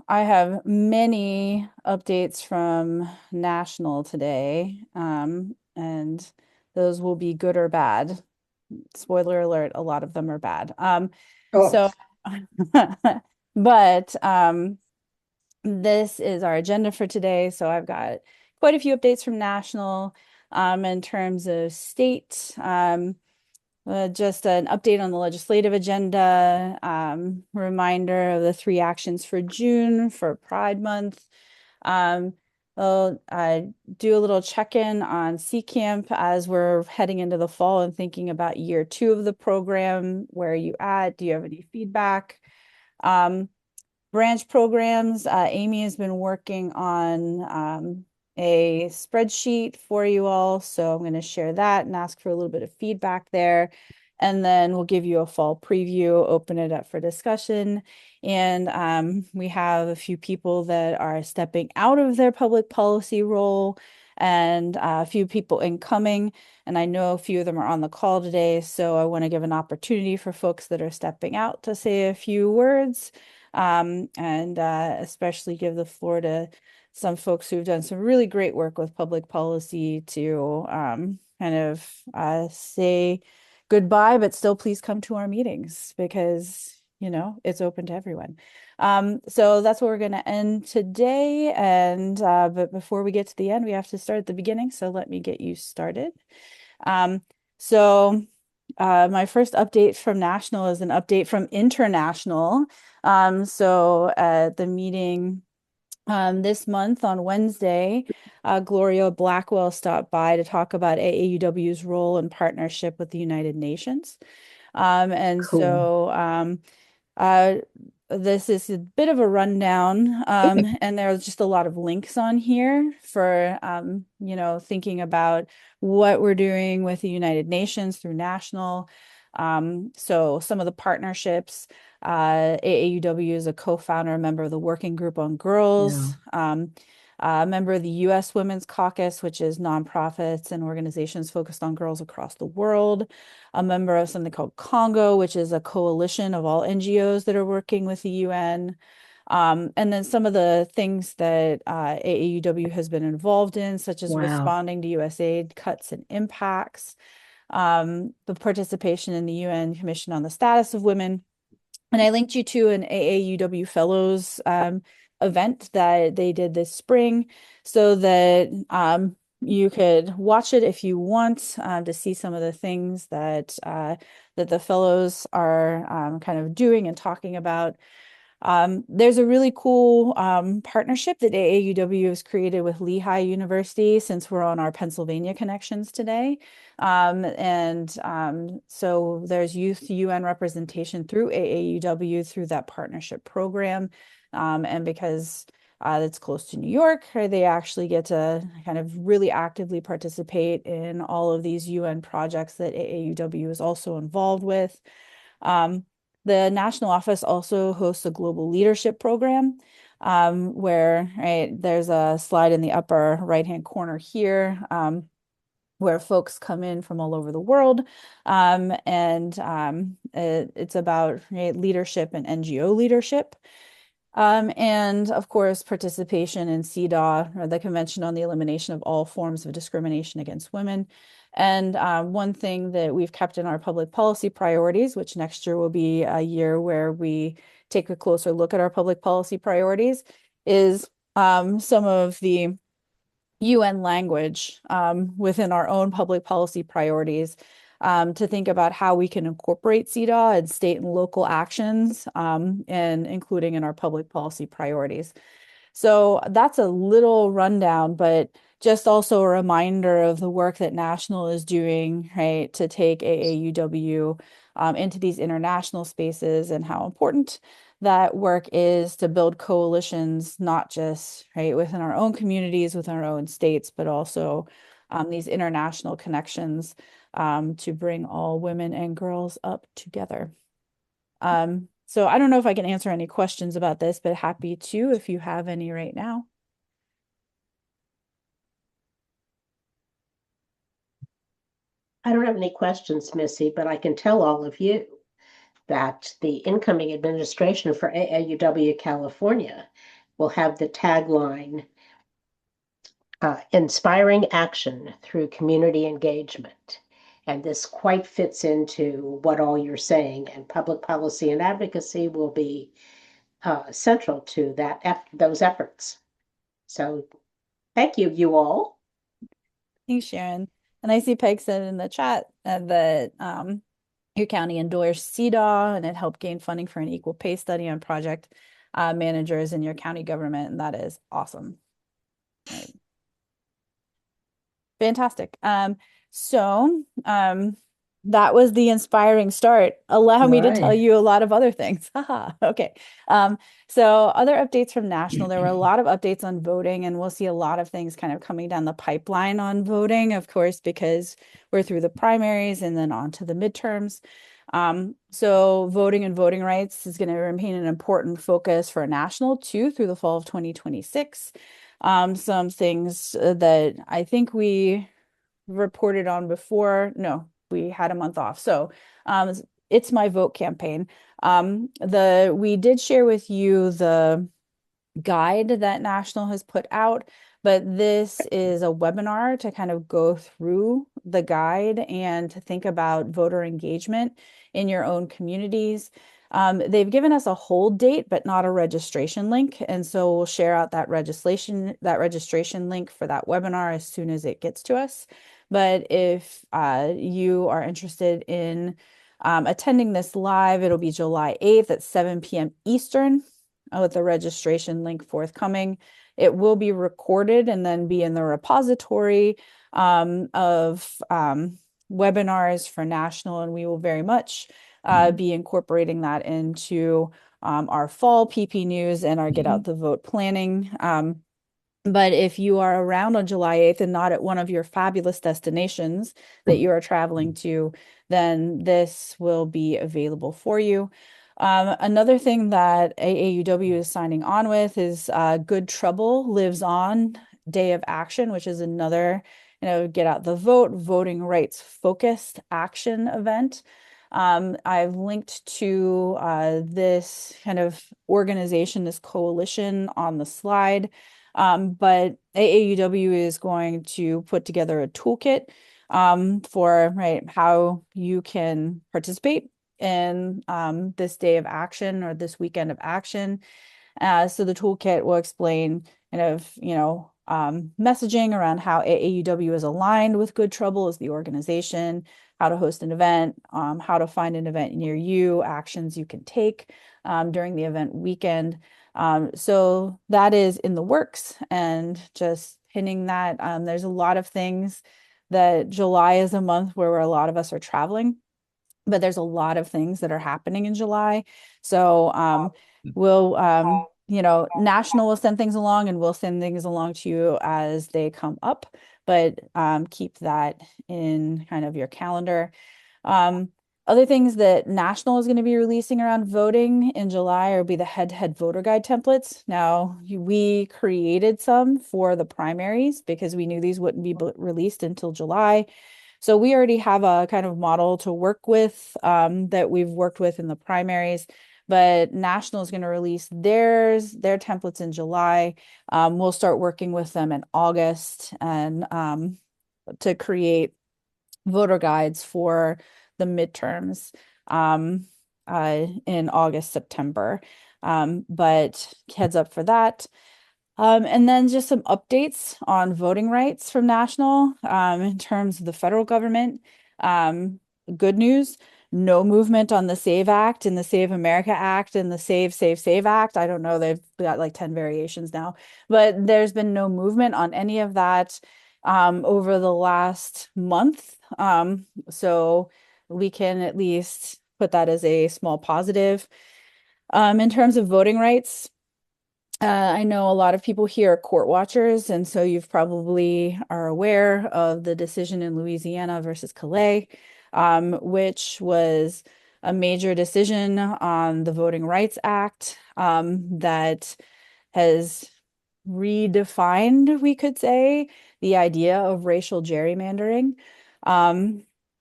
I have many updates from National today, and those will be good or bad. Spoiler alert, a lot of them are bad. Oh, So, but this is our agenda for today. So I've got quite a few updates from National, in terms of state. Just an update on the legislative agenda, reminder of the 3 actions for June for Pride Month. Um, we'll do a little check-in on CCAMP as we're heading into the fall and thinking about year 2 of the program. Where are you at? Do you have any feedback? Um, Branch programs, Amy has been working on a spreadsheet for you all. So I'm going to share that and ask for a little bit of feedback there. And then we'll give you a fall preview, open it up for discussion. And we have a few people that are stepping out of their public policy role and a few people incoming. And I know a few of them are on the call today. So I want to give an opportunity for folks that are stepping out to say a few words, and especially give the floor to some folks who've done some really great work with public policy to kind of say goodbye, but still please come to our meetings because, it's open to everyone. So that's where we're going to end today. And but before we get to the end, we have to start at the beginning. So let me get you started. Um, so my first update from National is an update from International. So at the meeting this month on Wednesday, Gloria Blackwell stopped by to talk about AAUW's role and partnership with the United Nations. And cool. so uh, this is a bit of a rundown, and there's just a lot of links on here for, thinking about what we're doing with the United Nations through National. So some of the partnerships, AAUW is a co-founder, member of the Working Group on Yeah. Girls, a member of the U.S. Women's Caucus, which is nonprofits and organizations focused on girls across the world, a member of something called Congo, which is a coalition of all NGOs that are working with the UN. And then some of the things that AAUW has been involved in, such as Wow. responding to USAID cuts and impacts, the participation in the UN Commission on the Status of Women. And I linked you to an AAUW Fellows event that they did this spring so that you could watch it if you want, to see some of the things that the fellows are kind of doing and talking about. There's a really cool partnership that AAUW has created with Lehigh University since we're on our Pennsylvania connections today. So there's youth UN representation through AAUW through that partnership program. And because it's close to New York, they actually get to kind of really actively participate in all of these UN projects that AAUW is also involved with. Um, the national office also hosts a global leadership program, where, right, there's a slide in the upper right-hand corner here, where folks come in from all over the world. It's about, right, leadership and NGO leadership. And of course, participation in CEDAW, or the Convention on the Elimination of All Forms of Discrimination Against Women. And one thing that we've kept in our public policy priorities, which next year will be a year where we take a closer look at our public policy priorities, is some of the UN language within our own public policy priorities, to think about how we can incorporate CEDAW and state and local actions, and including in our public policy priorities. So that's a little rundown, but just also a reminder of the work that National is doing, right, to take AAUW into these international spaces and how important that work is to build coalitions, not just, right, within our own communities, within our own states, but also these international connections, to bring all women and girls up together. So I don't know if I can answer any questions about this, but happy to if you have any right now. I don't have any questions, Missy, but I can tell all of you that the incoming administration for AAUW California will have the tagline, inspiring action through community engagement. And this quite fits into what all you're saying, and public policy and advocacy will be central to those efforts. So thank you, you all. Thanks, Sharon. And I see Peg said in the chat that your county endorsed CDAW and it helped gain funding for an equal pay study on project managers in your county government, and that is awesome. Right. Fantastic. So that was the inspiring start. Allow me to tell Right. you a lot of other things. Haha. Okay. So other updates from national, there were a lot of updates on voting, and we'll see a lot of things kind of coming down the pipeline on voting, of course, because we're through the primaries and then on to the midterms. So voting and voting rights is going to remain an important focus for national too through the fall of 2026. Some things that I think we reported on before. No, we had a month off. So it's my vote campaign. We did share with you the guide that National has put out, but this is a webinar to kind of go through the guide and to think about voter engagement in your own communities. They've given us a hold date, but not a registration link. And so we'll share out that registration link for that webinar as soon as it gets to us. But if you are interested in attending this live, it'll be July 8th at 7 p.m. Eastern with the registration link forthcoming. It will be recorded and then be in the repository of webinars for national, and we will very much be incorporating that into our fall PP news and our Get Out the Vote planning. But if you are around on July 8th and not at one of your fabulous destinations that you are traveling to, then this will be available for you. Another thing that AAUW is signing on with is Good Trouble Lives On Day of Action, which is another, Get Out the Vote, voting rights focused action event. I've linked to this kind of organization, this coalition on the slide. But AAUW is going to put together a toolkit for how you can participate in this day of action or this weekend of action. So the toolkit will explain messaging around how AAUW is aligned with Good Trouble as the organization, how to host an event, how to find an event near you, actions you can take during the event weekend. So that is in the works, and just pinning that. There's a lot of things that July is a month where a lot of us are traveling, but there's a lot of things that are happening in July. So National will send things along and we'll send things along to you as they come up, but keep that in kind of your calendar. Other things that National is going to be releasing around voting in July will be the head-to-head voter guide templates. Now, we created some for the primaries because we knew these wouldn't be released until July. So we already have a kind of model to work with that we've worked with in the primaries, but National is going to release their templates in July. We'll start working with them in August and to create voter guides for the midterms in August, September. But heads up for that. And then just some updates on voting rights from National in terms of the federal government. Good news, no movement on the SAVE Act and the Save America Act and the Save Act. I don't know, they've got like 10 variations now, but there's been no movement on any of that over the last month. So we can at least put that as a small positive. In terms of voting rights, I know a lot of people here are court watchers, and so you've probably are aware of the decision in Louisiana versus Calais, which was a major decision on the Voting Rights Act that has redefined, we could say, the idea of racial gerrymandering.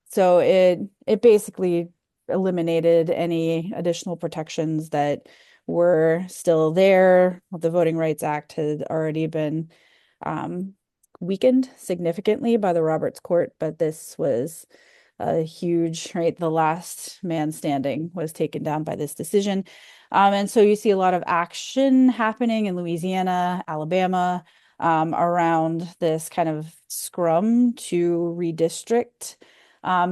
So it basically eliminated any additional protections that were still there. The Voting Rights Act had already been um, weakened significantly by the Roberts Court, but this was a huge, right? The last man standing was taken down by this decision. And so you see a lot of action happening in Louisiana, Alabama, around this kind of scrum to redistrict,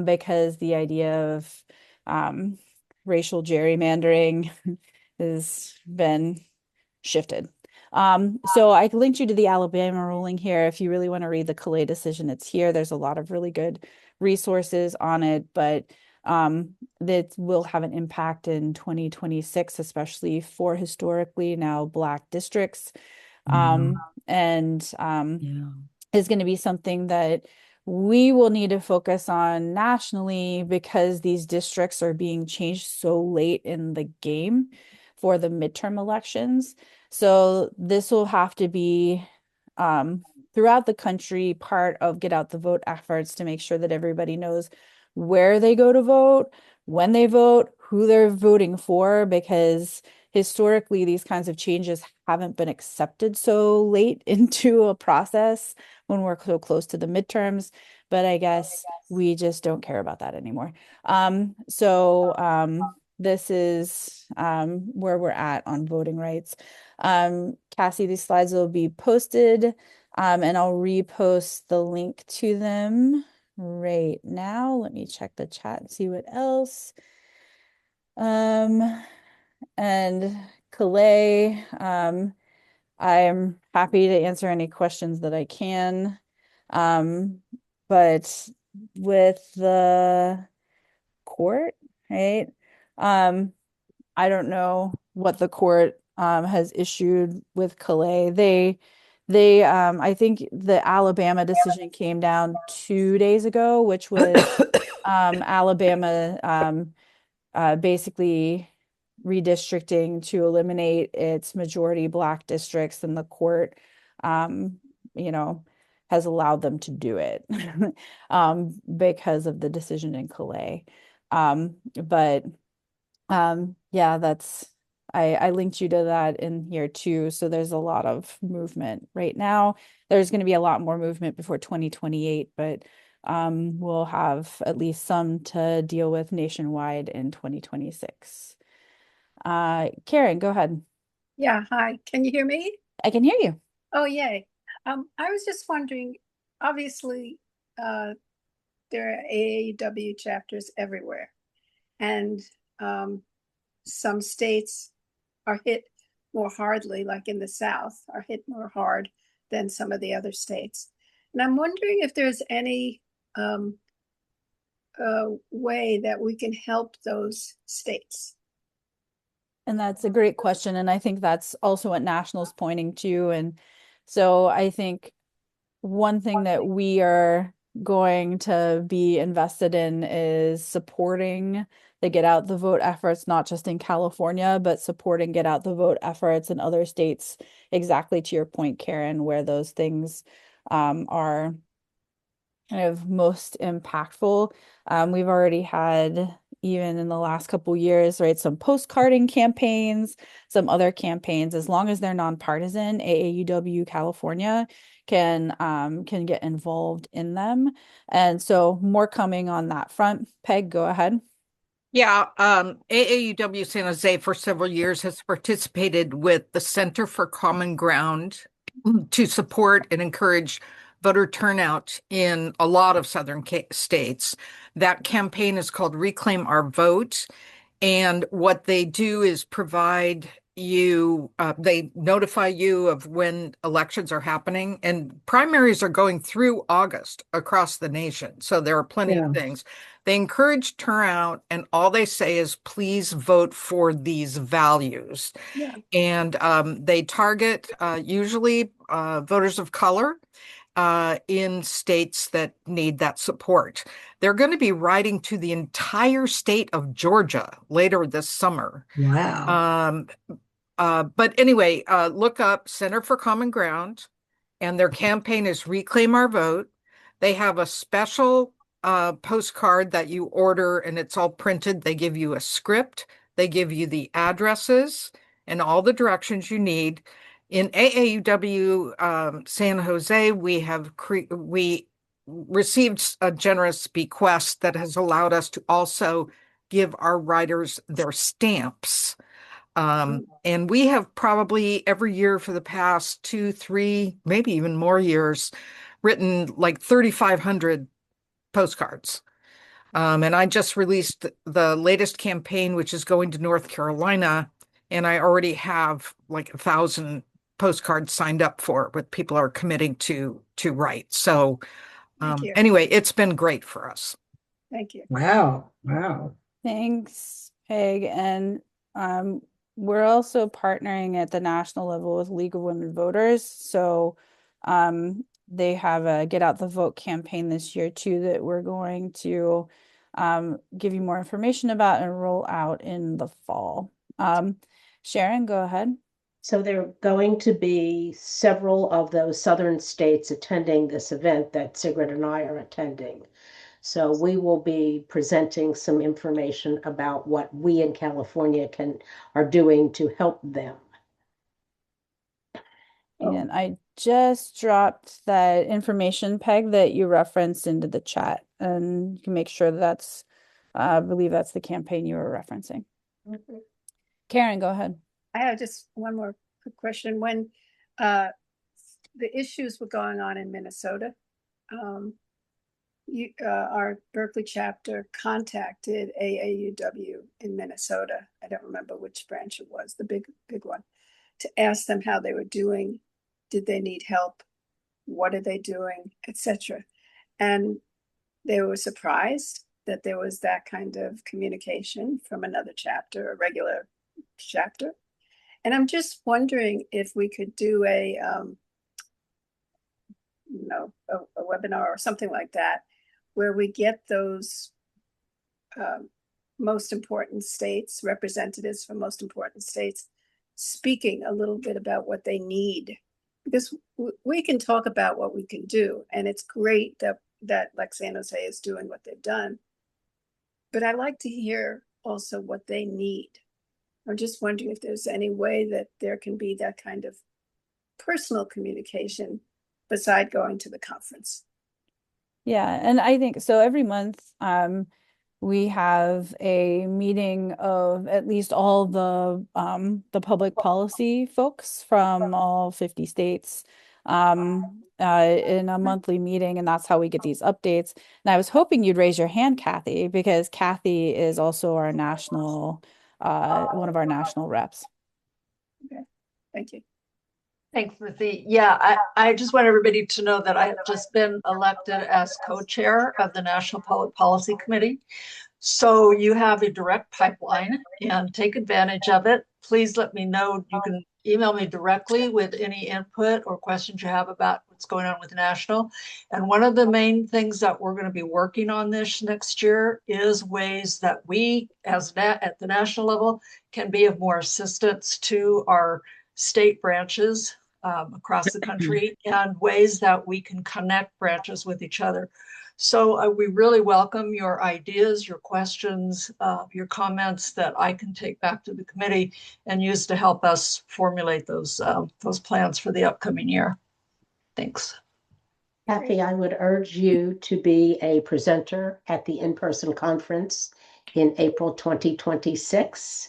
because the idea of um, racial gerrymandering has been shifted. So I linked you to the Alabama ruling here. If you really want to read the Calais decision, it's here. There's a lot of really good resources on it, but that will have an impact in 2026, especially for historically now Black districts. Yeah. And Yeah. is going to be something that we will need to focus on nationally because these districts are being changed so late in the game for the midterm elections. So this will have to be throughout the country part of get out the vote efforts to make sure that everybody knows where they go to vote, when they vote, who they're voting for, because historically these kinds of changes haven't been accepted so late into a process when we're so close to the midterms, but I guess we just don't care about that anymore. This is where we're at on voting rights. Cassie, these slides will be posted, and I'll repost the link to them right now. Let me check the chat and see what else. And Calais, I'm happy to answer any questions that I can. But with the court, right? I don't know what the court has issued with Calais. I think the Alabama decision came down 2 days ago, which was Alabama basically redistricting to eliminate its majority Black districts, and the court, um, you know, has allowed them to do it because of the decision in Calais. But yeah, I linked you to that in here too. So there's a lot of movement right now. There's going to be a lot more movement before 2028, but we'll have at least some to deal with nationwide in 2026. Karen, go ahead. Yeah, hi. Can you hear me? I can hear you. Oh, yay. I was just wondering, obviously, there are AAUW chapters everywhere, and some states are hit more hardly, like in the South, are hit more hard than some of the other states. And I'm wondering if there's any way that we can help those states. And that's a great question. And I think that's also what National's pointing to. And so I think one thing that we are going to be invested in is supporting the get out the vote efforts, not just in California, but supporting get out the vote efforts in other states, exactly to your point, Karen, where those things are kind of most impactful. We've already had, even in the last couple years, right, some postcarding campaigns, some other campaigns. As long as they're nonpartisan, AAUW California can get involved in them. And so more coming on that front. Peg, go ahead. Yeah, AAUW San Jose for several years has participated with the Center for Common Ground to support and encourage voter turnout in a lot of southern states. That campaign is called Reclaim Our Vote. And what they do is provide you, they notify you of when elections are happening, and primaries are going through August across the nation. So there are plenty of things. They encourage turnout, and all they say is, please vote for these values. Yeah. And they target usually voters of color in states that need that support. They're going to be writing to the entire state of Georgia later this summer. Wow. But anyway, look up Center for Common Ground, and their campaign is Reclaim Our Vote. They have a special postcard that you order, and it's all printed. They give you a script. They give you the addresses. in all the directions you need. In AAUW San Jose, we received a generous bequest that has allowed us to also give our writers their stamps. And we have probably every year for the past 2, 3, maybe even more years, written like 3,500 postcards. And I just released the latest campaign, which is going to North Carolina, and I already have like 1,000 postcards signed up for it, what people are committing to write. So Thank you. anyway, it's been great for us. Thank you. Wow. Wow. Thanks, Peg. And we're also partnering at the national level with League of Women Voters. So they have a Get Out the Vote campaign this year too that we're going to give you more information about and roll out in the fall. Sharon, go ahead. So there are going to be several of those southern states attending this event that Sigrid and I are attending. So we will be presenting some information about what we in California are doing to help them. And I just dropped that information, Peg, that you referenced into the chat, and you can make sure that's, I believe that's the campaign you were referencing. Karen, go ahead. I have just one more quick question. When the issues were going on in Minnesota, our Berkeley chapter contacted AAUW in Minnesota. I don't remember which branch it was, the big one, to ask them how they were doing. Did they need help? What are they doing, etc. And they were surprised that there was that kind of communication from another chapter, a regular chapter. And I'm just wondering if we could do a webinar or something like that, where we get those most important states, representatives from most important states, speaking a little bit about what they need. Because we can talk about what we can do, and it's great that like San Jose is doing what they've done. But I like to hear also what they need. I'm just wondering if there's any way that there can be that kind of personal communication beside going to the conference. Yeah, and I think so every month we have a meeting of at least all the public policy folks from all 50 states in a monthly meeting, and that's how we get these updates. And I was hoping you'd raise your hand, Kathy, because Kathy is also our national one of our national reps. Okay, thank you. Thanks, Missy. Yeah, I just want everybody to know that I have just been elected as co-chair of the National Public Policy Committee. So you have a direct pipeline and take advantage of it. Please let me know. You can email me directly with any input or questions you have about what's going on with National. And one of the main things that we're going to be working on this next year is ways that we, at the national level, can be of more assistance to our state branches across the country, and ways that we can connect branches with each other. So we really welcome your ideas, your questions, your comments that I can take back to the committee and use to help us formulate those plans for the upcoming year. Thanks. Kathy, I would urge you to be a presenter at the in-person conference in April 2026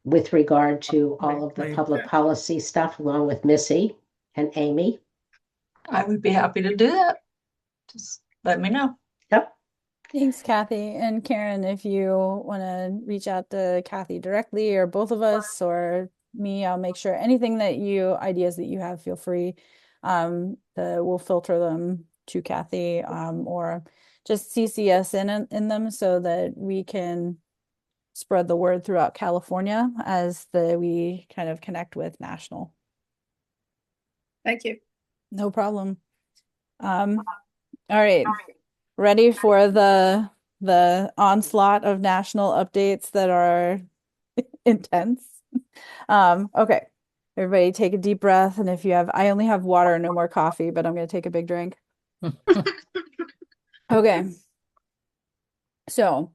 with regard to all of the public policy stuff, along with Missy and Amy. I would be happy to do that. Just let me know. Yep. Thanks, Kathy. And Karen, if you want to reach out to Kathy directly or both of us or me, I'll make sure anything that ideas that you have, feel free. We'll filter them to Kathy or just CC us in them so that we can spread the word throughout California as we kind of connect with national. Thank you. No problem. All right. Ready for the onslaught of national updates that are intense? Okay. Everybody take a deep breath. And if you have, I only have water, no more coffee, but I'm going to take a big drink. Okay. So,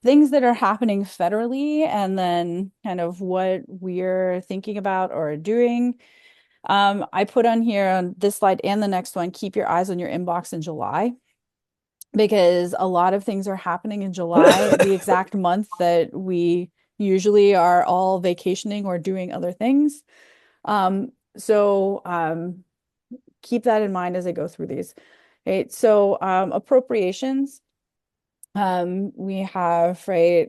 things that are happening federally and then kind of what we're thinking about or doing. I put on here on this slide and the next one, keep your eyes on your inbox in July, because a lot of things are happening in July, the exact month that we usually are all vacationing or doing other things. So keep that in mind as I go through these. Okay, so appropriations. We have, right,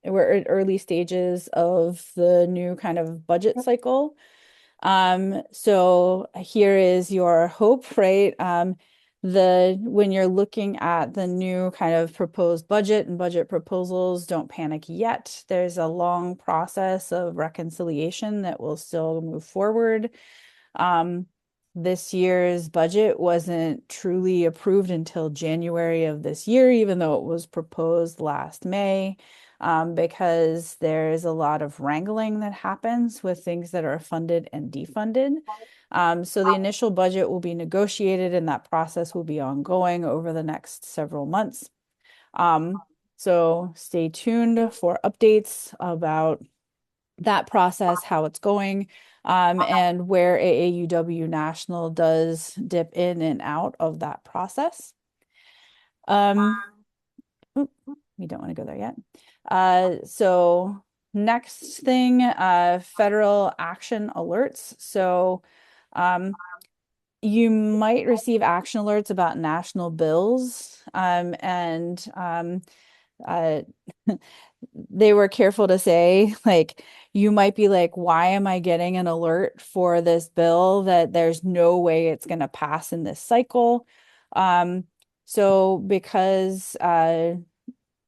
we're at early stages of the new kind of budget cycle. So here is your hope, right? When you're looking at the new kind of proposed budget and budget proposals, don't panic yet. There's a long process of reconciliation that will still move forward. This year's budget wasn't truly approved until January of this year, even though it was proposed last May, because there's a lot of wrangling that happens with things that are funded and defunded. So the initial budget will be negotiated, and that process will be ongoing over the next several months. So stay tuned for updates about that process, how it's going, and where AAUW National does dip in and out of that process. We don't want to go there yet. So next thing, federal action alerts. So you might receive action alerts about national bills, and they were careful to say, like, you might be like, why am I getting an alert for this bill that there's no way it's going to pass in this cycle? So because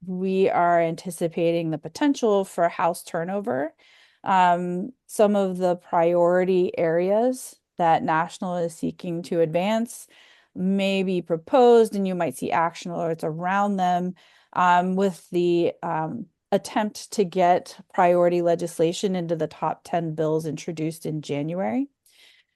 we are anticipating the potential for House turnover, some of the priority areas that National is seeking to advance may be proposed, and you might see action alerts around them, with the attempt to get priority legislation into the top 10 bills introduced in January.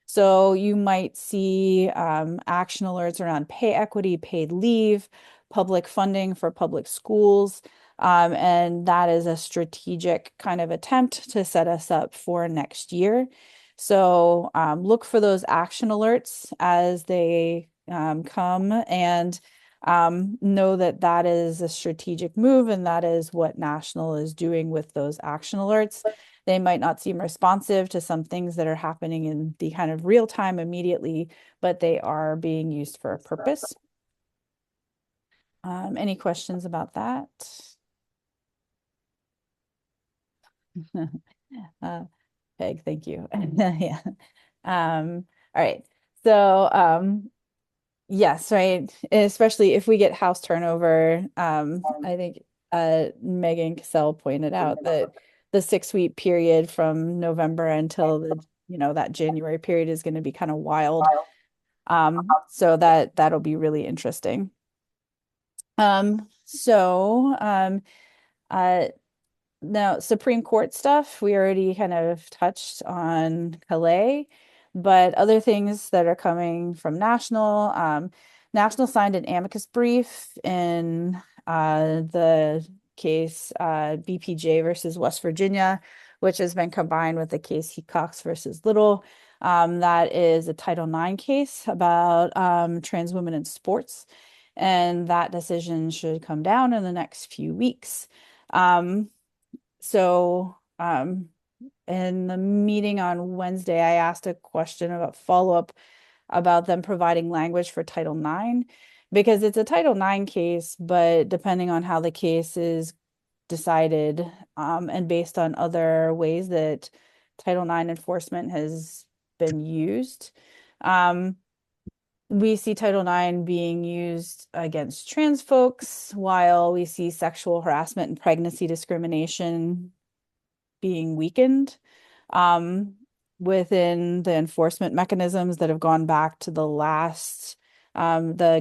So you might see action alerts around pay equity, paid leave, public funding for public schools, and that is a strategic kind of attempt to set us up for next year. So look for those action alerts as they come, and know that that is a strategic move, and that is what National is doing with those action alerts. They might not seem responsive to some things that are happening in the kind of real time immediately, but they are being used for a purpose. Any questions about that? Peg, thank you. Yeah. All right. So yes, right. Especially if we get House turnover, I think Megan Cassell pointed out that the 6-week period from November until that January period is going to be kind of wild. So that'll be really interesting. Now Supreme Court stuff, we already kind of touched on Calais, but other things that are coming from National, National signed an amicus brief in the case BPJ versus West Virginia, which has been combined with the case Hecox versus Little. That is a Title IX case about trans women in sports, and that decision should come down in the next few weeks. In the meeting on Wednesday, I asked a question about follow-up about them providing language for Title IX, because it's a Title IX case, but depending on how the case is decided, and based on other ways that Title IX enforcement has been used, we see Title IX being used against trans folks, while we see sexual harassment and pregnancy discrimination being weakened within the enforcement mechanisms that have gone back to the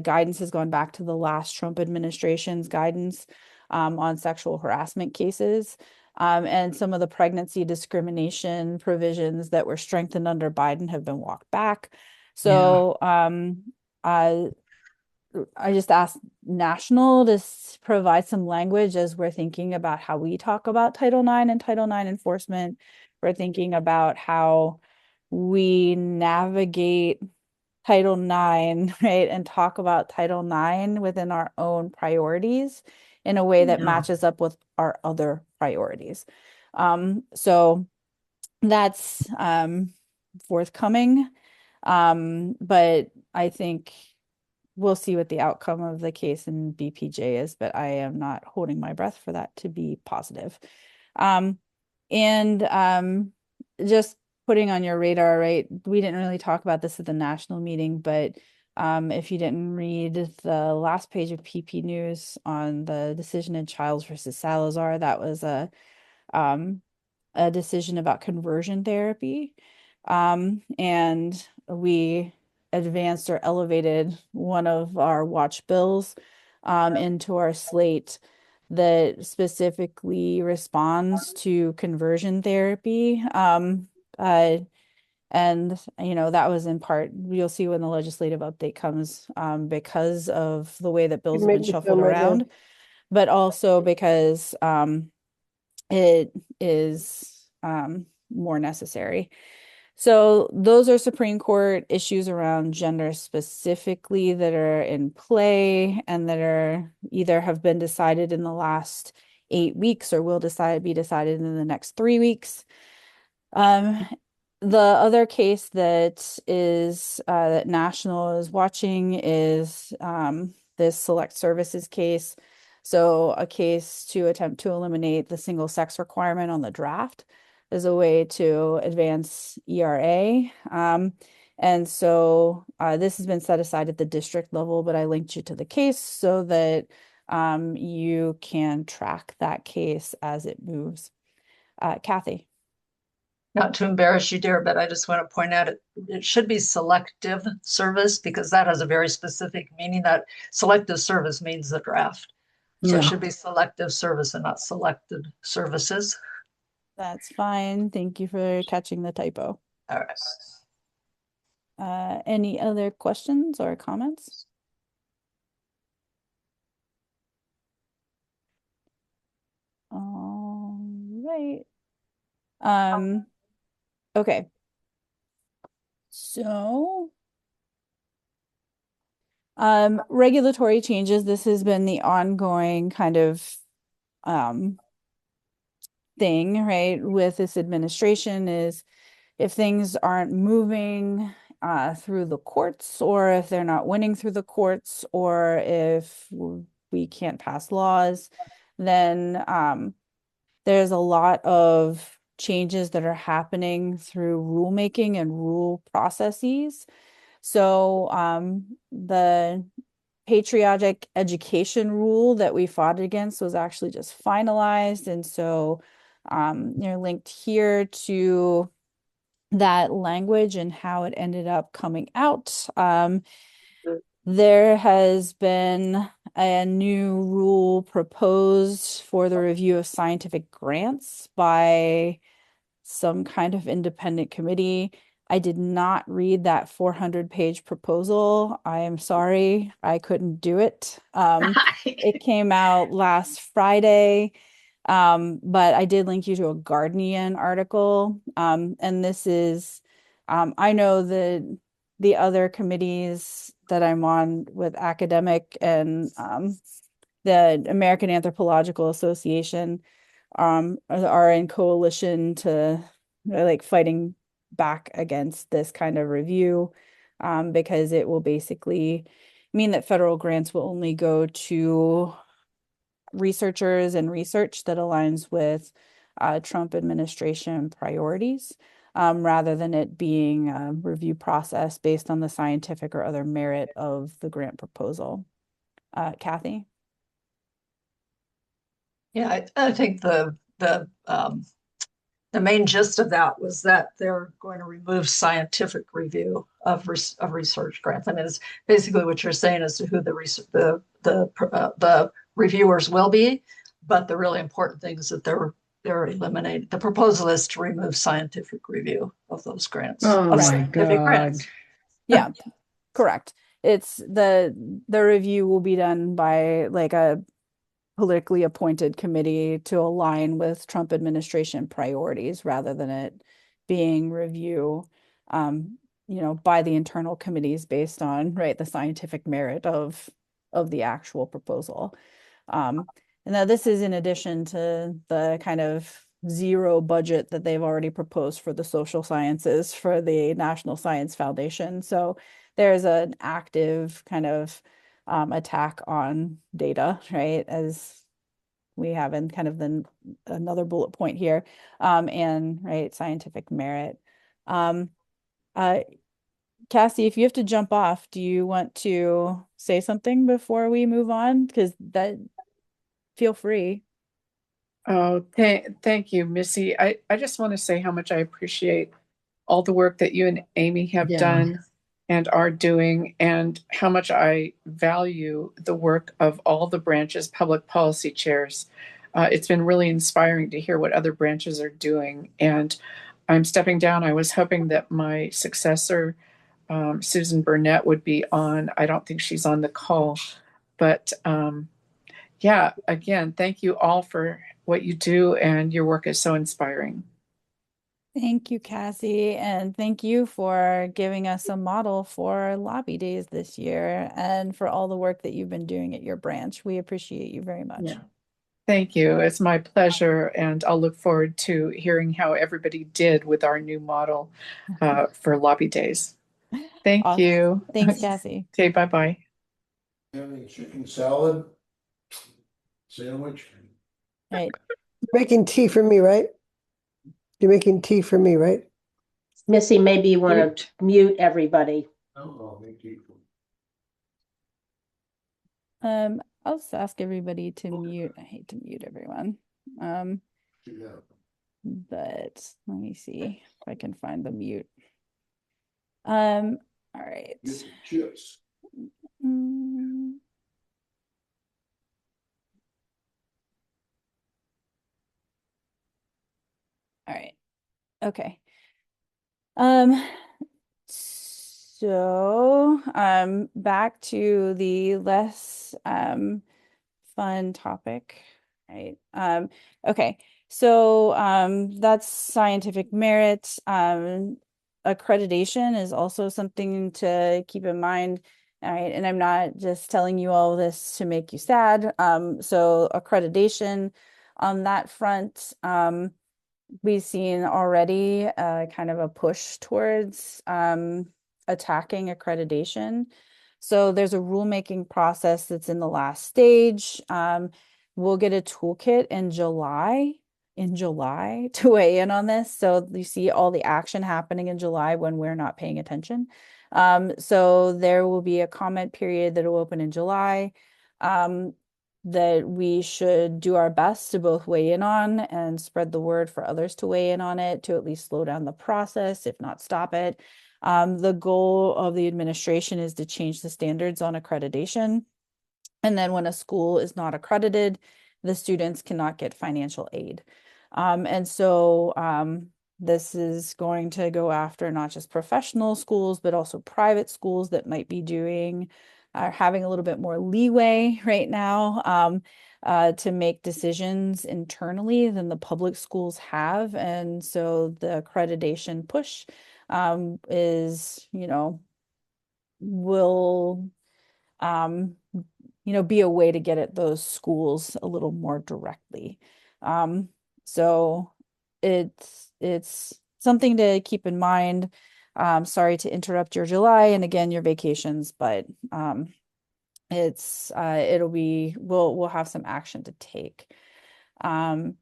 guidance has gone back to the last Trump administration's guidance on sexual harassment cases. And some of the pregnancy discrimination provisions that were strengthened under Biden have been walked back. So I just asked National to provide some language as we're thinking about how we talk about Title IX and Title IX enforcement. We're thinking about how we navigate Title IX, right, and talk about Title IX within our own priorities in a way that Yeah. matches up with our other priorities. So that's forthcoming. But I think we'll see what the outcome of the case in BPJ is, but I am not holding my breath for that to be positive. And just putting on your radar, right? We didn't really talk about this at the national meeting, but if you didn't read the last page of PP News on the decision in Childs versus Salazar, that was a decision about conversion therapy. And we advanced or elevated one of our watch bills into our slate that specifically responds to conversion therapy. And that was in part, you'll see when the legislative update comes, because of the way that bills have been shuffled around, but also because it is more necessary. So those are Supreme Court issues around gender specifically that are in play and that are either have been decided in the last 8 weeks or will be decided in the next 3 weeks. The other case that is that National is watching is this Select Services case. So a case to attempt to eliminate the single sex requirement on the draft as a way to advance ERA. And so this has been set aside at the district level, but I linked you to the case so that you can track that case as it moves. Kathy. Not to embarrass you, dear, but I just want to point out it should be selective service because that has a very specific meaning. That selective service means the draft. So it should be selective service and not selected services. That's fine. Thank you for catching the typo. All right. Any other questions or comments? All right. Okay. So, regulatory changes. This has been the ongoing kind of thing, right, with this administration is if things aren't moving through the courts, or if they're not winning through the courts, or if we can't pass laws, then there's a lot of changes that are happening through rulemaking and rule processes. So the patriotic education rule that we fought against was actually just finalized. And so you're linked here to that language and how it ended up coming out. There has been a new rule proposed for the review of scientific grants by some kind of independent committee. I did not read that 400-page proposal. I am sorry, I couldn't do it. It came out last Friday, but I did link you to a Guardian article. And this is, I know that the other committees that I'm on with academic and the American Anthropological Association are in coalition to like fighting back against this kind of review, because it will basically mean that federal grants will only go to researchers and research that aligns with Trump administration priorities, rather than it being a review process based on the scientific or other merit of the grant proposal. Kathy? Yeah, I think the main gist of that was that they're going to remove scientific review of research grants. I mean, it's basically what you're saying as to who the reviewers will be, but the really important thing is that they're eliminating. The proposal is to remove scientific review of those grants. Oh of my scientific God. grants. Yeah, correct. it's the review will be done by like a politically appointed committee to align with Trump administration priorities rather than it being review, by the internal committees based on, right, the scientific merit of the actual proposal. And now this is in addition to the kind of zero budget that they've already proposed for the social sciences for the National Science Foundation. So there's an active kind of attack on data, right? As we have in kind of another bullet point here, and right, scientific merit. Um, uh, Cassie, if you have to jump off, do you want to say something before we move on? Because feel free. Oh, thank you, Missy. I just want to say how much I appreciate all the work that you and Amy have done and are doing, and how much I value the work of all the branches' public policy chairs. It's been really inspiring to hear what other branches are doing. And I'm stepping down. I was hoping that my successor, Susan Burnett, would be on. I don't think she's on the call, but yeah, again, thank you all for what you do, and your work is so inspiring. Thank you, Cassie, and thank you for giving us a model for lobby days this year and for all the work that you've been doing at your branch. We appreciate you very much. Yeah. Thank you. It's my pleasure, and I'll look forward to hearing how everybody did with our new model for lobby days. Thank Awesome. you. Thanks, Cassie. Okay, bye-bye. Having chicken salad, sandwich. Right. You're making tea for me, right? You're making tea for me, right? Missy, maybe you want to mute everybody. Oh, thank you. I'll just ask everybody to mute. I hate to mute everyone. Yeah. But let me see if I can find the mute. All right. Get some chips. Mm. All right. Okay. So back to the less fun topic, right? Okay. So that's scientific merit. Accreditation is also something to keep in mind. All right, and I'm not just telling you all this to make you sad. So accreditation on that front, we've seen already kind of a push towards attacking accreditation. So there's a rulemaking process that's in the last stage. We'll get a toolkit in July to weigh in on this. So you see all the action happening in July when we're not paying attention. So there will be a comment period that will open in July. That we should do our best to both weigh in on and spread the word for others to weigh in on it, to at least slow down the process, if not stop it. The goal of the administration is to change the standards on accreditation. And then when a school is not accredited, the students cannot get financial aid. And so this is going to go after not just professional schools, but also private schools that might be doing are having a little bit more leeway right now to make decisions internally than the public schools have. And so the accreditation push is, will, be a way to get at those schools a little more directly. So it's something to keep in mind. Sorry to interrupt your July and again your vacations, but we'll have some action to take. And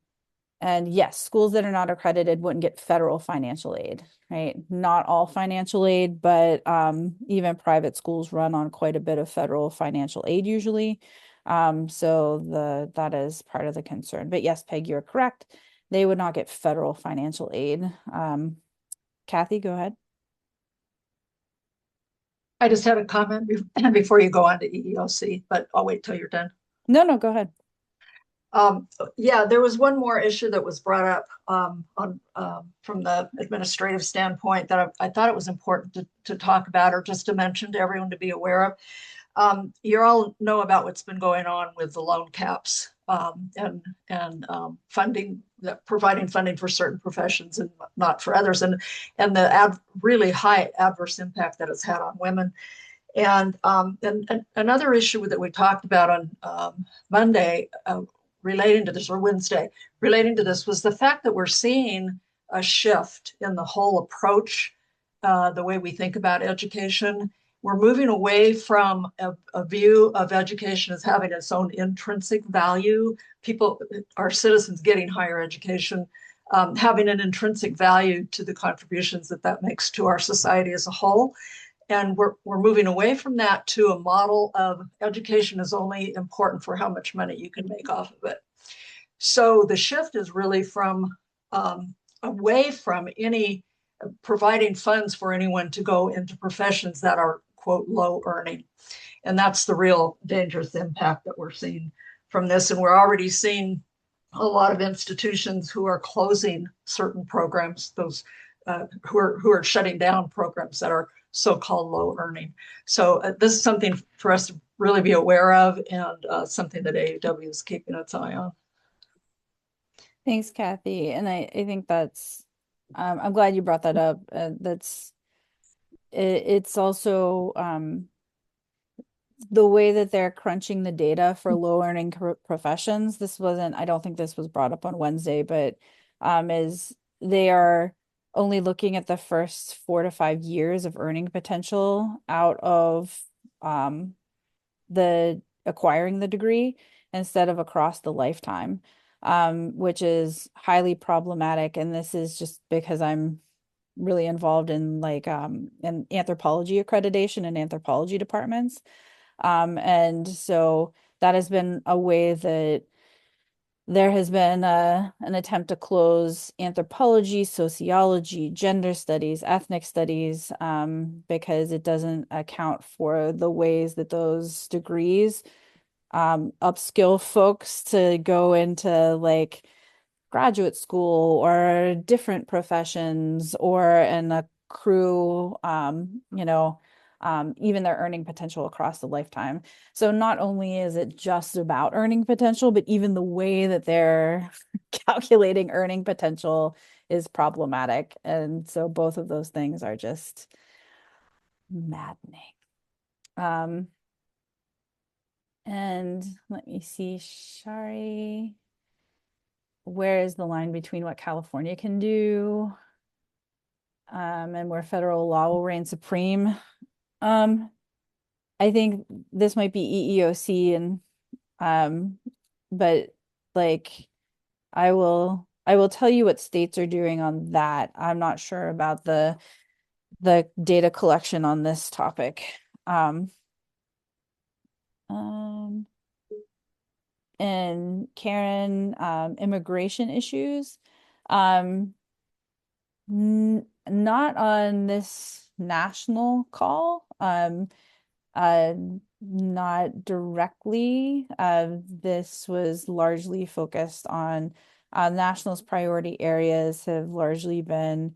yes, schools that are not accredited wouldn't get federal financial aid, right? Not all financial aid, but even private schools run on quite a bit of federal financial aid usually. So that is part of the concern. But yes, Peg, you're correct. They would not get federal financial aid. Kathy, go ahead. I just had a comment before you go on to EEOC, but I'll wait till you're done. No, go ahead. Yeah, there was one more issue that was brought up from the administrative standpoint that I thought it was important to talk about, or just to mention to everyone to be aware of. You all know about what's been going on with the loan caps and funding, providing funding for certain professions and not for others, and the really high adverse impact that it's had on women. And another issue that we talked about on Monday relating to this, or Wednesday, relating to this, was the fact that we're seeing a shift in the whole approach, the way we think about education. We're moving away from a view of education as having its own intrinsic value. People, our citizens getting higher education, having an intrinsic value to the contributions that makes to our society as a whole. And we're moving away from that to a model of education is only important for how much money you can make off of it. So the shift is really from away from any providing funds for anyone to go into professions that are, quote, low earning. And that's the real dangerous impact that we're seeing from this. And we're already seeing a lot of institutions who are closing certain programs, those who are shutting down programs that are so-called low earning. So this is something for us to really be aware of, and something that AUW is keeping its eye on. Thanks, Kathy. And I think that's, I'm glad you brought that up. It's also the way that they're crunching the data for low earning professions. This wasn't, I don't think this was brought up on Wednesday, but is they are only looking at the first 4 to 5 years of earning potential out of the acquiring the degree instead of across the lifetime, which is highly problematic. And this is just because I'm really involved in in anthropology accreditation and anthropology departments. And so that has been a way that there has been an attempt to close anthropology, sociology, gender studies, ethnic studies, because it doesn't account for the ways that those degrees upskill folks to go into graduate school or different professions, or in accrue, even their earning potential across the lifetime. So not only is it just about earning potential, but even the way that they're calculating earning potential is problematic. And so both of those things are just maddening. And let me see, Shari, where is the line between what California can do and where federal law will reign supreme? I think this might be EEOC, and but I will tell you what states are doing on that. I'm not sure about the data collection on this topic. And Karen, immigration issues, not on this national call, not directly. This was largely focused on national's priority areas have largely been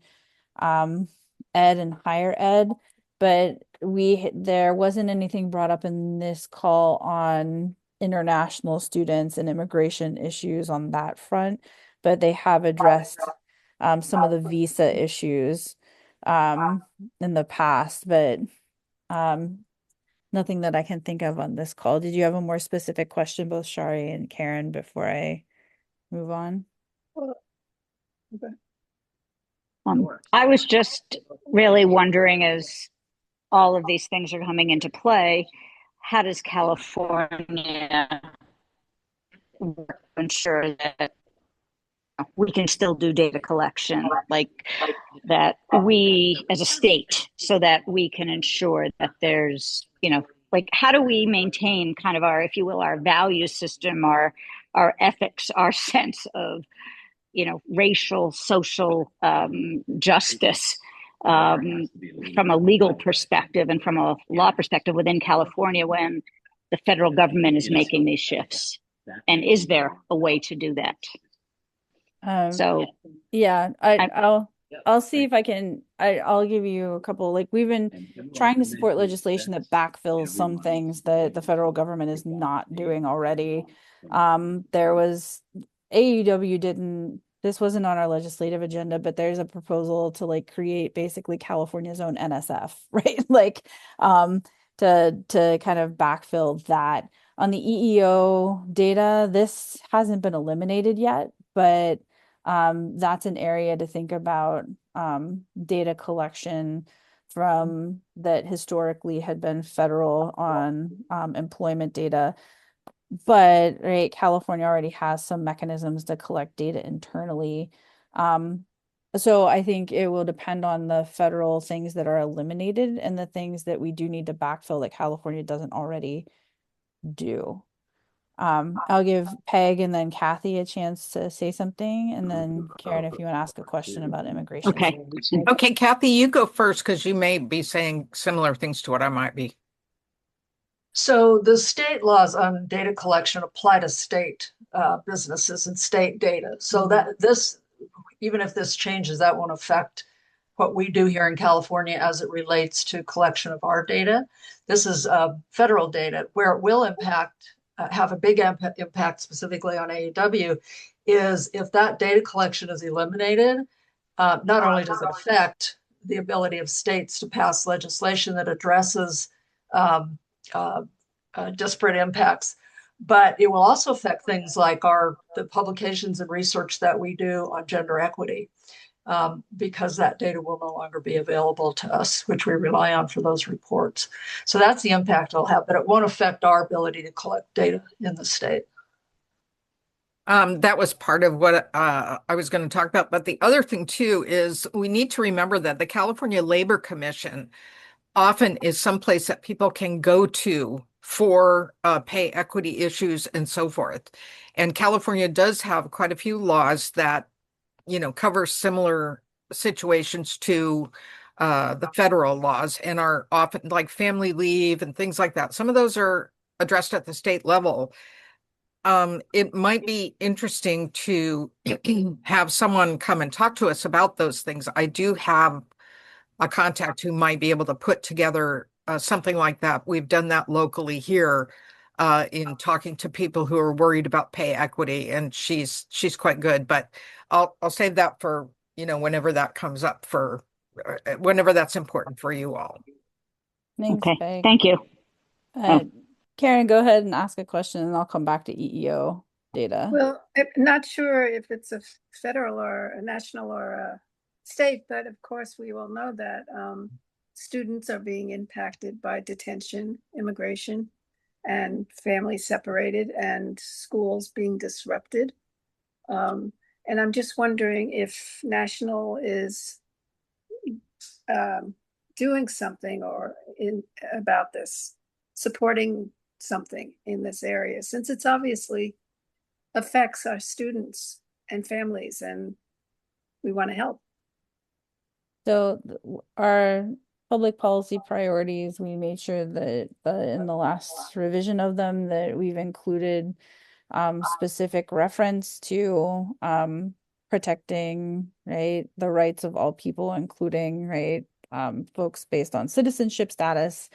ed and higher ed, but there wasn't anything brought up in this call on international students and immigration issues on that front, but they have addressed some of the visa issues in the past, but nothing that I can think of on this call. Did you have a more specific question, both Shari and Karen, before I move on? I was just really wondering, as all of these things are coming into play, how does California ensure that we can still do data collection, like that we as a state, so that we can ensure that there's, how do we maintain kind of our, if you will, our value system, our ethics, our sense of, racial, social justice from a legal perspective and from a law perspective within California when the federal government is making these shifts? And is there a way to do that? So yeah, I- I'll see if I can, I'll give you a couple, like we've been trying to support legislation that backfills some things that the federal government is not doing already. There was AEW didn't, this wasn't on our legislative agenda, but there's a proposal to like create basically California's own NSF, right? Like to kind of backfill that. On the EEO data, this hasn't been eliminated yet, but that's an area to think about, data collection from that historically had been federal on employment data. But right, California already has some mechanisms to collect data internally. So I think it will depend on the federal things that are eliminated and the things that we do need to backfill that California doesn't already do. I'll give Peg and then Kathy a chance to say something, and then Karen, if you want to ask a question about immigration. Okay. Okay, Kathy, you go first because you may be saying similar things to what I might be. So the state laws on data collection apply to state businesses and state data. So that this, even if this changes, that won't affect what we do here in California as it relates to collection of our data. This is federal data. Where it will impact, have a big impact specifically on AEW, is if that data collection is eliminated, not only does it affect the ability of states to pass legislation that addresses disparate impacts, but it will also affect things like the publications and research that we do on gender equity, because that data will no longer be available to us, which we rely on for those reports. So that's the impact it'll have, but it won't affect our ability to collect data in the state. That was part of what I was going to talk about. But the other thing too is we need to remember that the California Labor Commission often is someplace that people can go to for pay equity issues and so forth. And California does have quite a few laws that, you know, cover similar situations to the federal laws and are often like family leave and things like that. Some of those are addressed at the state level. It might be interesting to have someone come and talk to us about those things. I do have a contact who might be able to put together something like that. We've done that locally here in talking to people who are worried about pay equity, and she's quite good. But I'll save that for, you know, whenever that comes up, for whenever that's important for you all. Thanks, Okay. Peg. Thank you. Karen, go ahead and ask a question, and I'll come back to EEO data. Well, I'm not sure if it's a federal or a national or a state, but of course we will know that students are being impacted by detention, immigration, and families separated, and schools being disrupted. And I'm just wondering if national is doing something about this, supporting something in this area, since it's obviously affects our students and families, and we want to help. So our public policy priorities, we made sure that in the last revision of them that we've included specific reference to protecting, right, the rights of all people, including, right, folks based on citizenship status.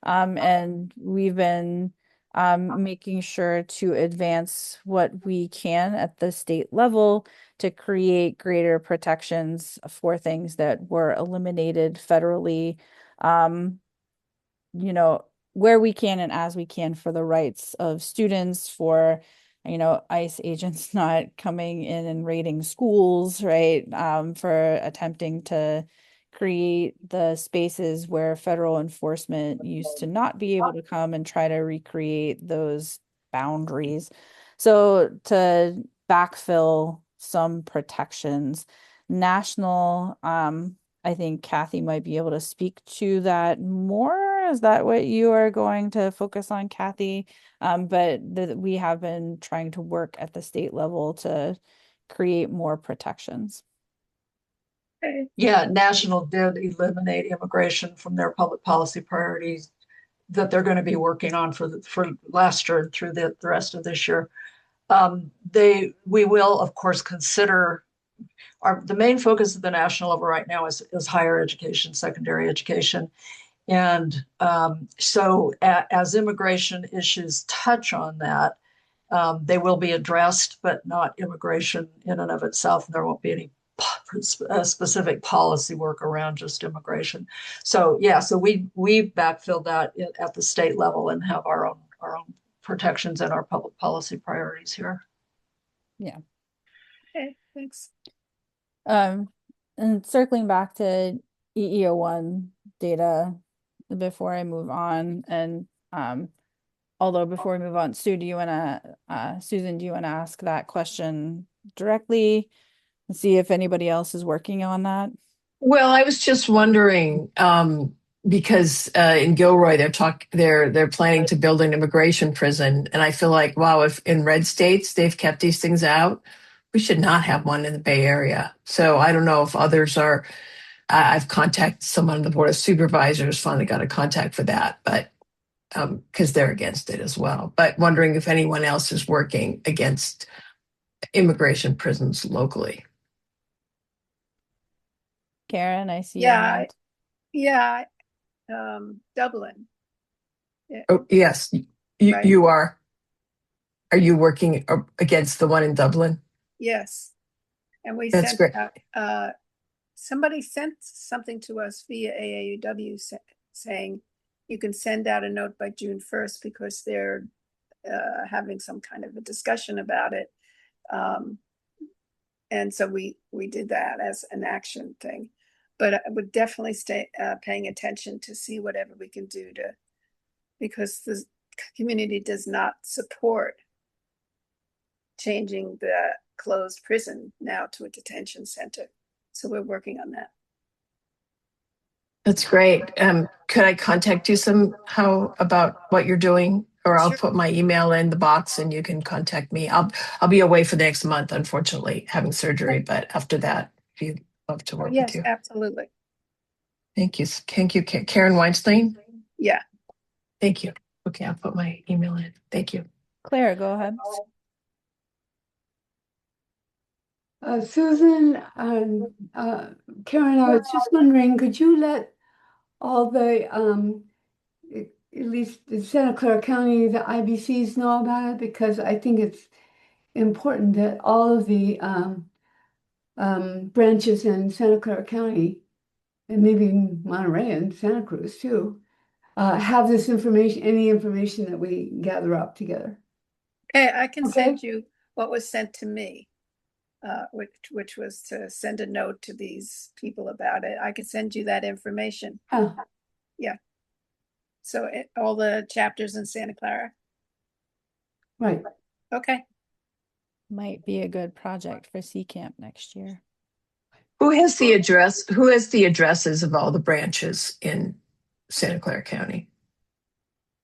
And we've been making sure to advance what we can at the state level to create greater protections for things that were eliminated federally, you know, where we can and as we can, for the rights of students, for, you know, ICE agents not coming in and raiding schools, right? For attempting to create the spaces where federal enforcement used to not be able to come and try to recreate those boundaries. So to backfill some protections, national, I think Kathy might be able to speak to that more. Is that what you are going to focus on, Kathy? But we have been trying to work at the state level to create more protections. Yeah, national did eliminate immigration from their public policy priorities that they're going to be working on for last year and through the rest of this year. We will, of course, consider the main focus at the national level right now is higher education, secondary education. And as immigration issues touch on that, they will be addressed, but not immigration in and of itself. And there won't be any specific policy work around just immigration. So we backfilled that at the state level and have our own protections and our public policy priorities here. Yeah. Okay, thanks. And circling back to EEO1 data before I move on, and although before we move on, Susan, do you want to ask that question directly and see if anybody else is working on that? Well, I was just wondering, because in Gilroy they're planning to build an immigration prison, and I feel like, wow, if in red states they've kept these things out, we should not have one in the Bay Area. So I don't know if others are. I've contacted someone on the Board of Supervisors, finally got a contact for that, but because they're against it as well. But wondering if anyone else is working against immigration prisons locally. Karen, I see your hand. Yeah, Dublin. Oh, yes, Right. you are. Are you working against the one in Dublin? Yes, and we That's sent great. out, somebody sent something to us via AAUW saying you can send out a note by June 1st because they're having some kind of a discussion about it. And so we did that as an action thing, but I would definitely stay paying attention to see whatever we can do because the community does not support changing the closed prison now to a detention center. So we're working on that. That's great. Could I contact you somehow about what you're doing? Or I'll Sure. put my email in the box and you can contact me. I'll be away for the next month, unfortunately, having surgery. But after that, if you'd love to work with Yes, you. absolutely. Thank you. Thank you, Karen Weinstein. Yeah. Thank you. Okay, I'll put my email in. Thank you. Claire, go ahead. Susan and Karen, I was just wondering, could you let all the, at least the Santa Clara County, the IBCs know about it? Because I think it's important that all of the branches in Santa Clara County, and maybe in Monterey and Santa Cruz too, have this information, any information that we gather up together. Okay, I can Okay. send you what was sent to me, which was to send a note to these people about it. I could send you that information. Oh, So all the chapters in Santa Clara. right. Okay. Might be a good project for C Camp next year. Who has the addresses of all the branches in Santa Clara County?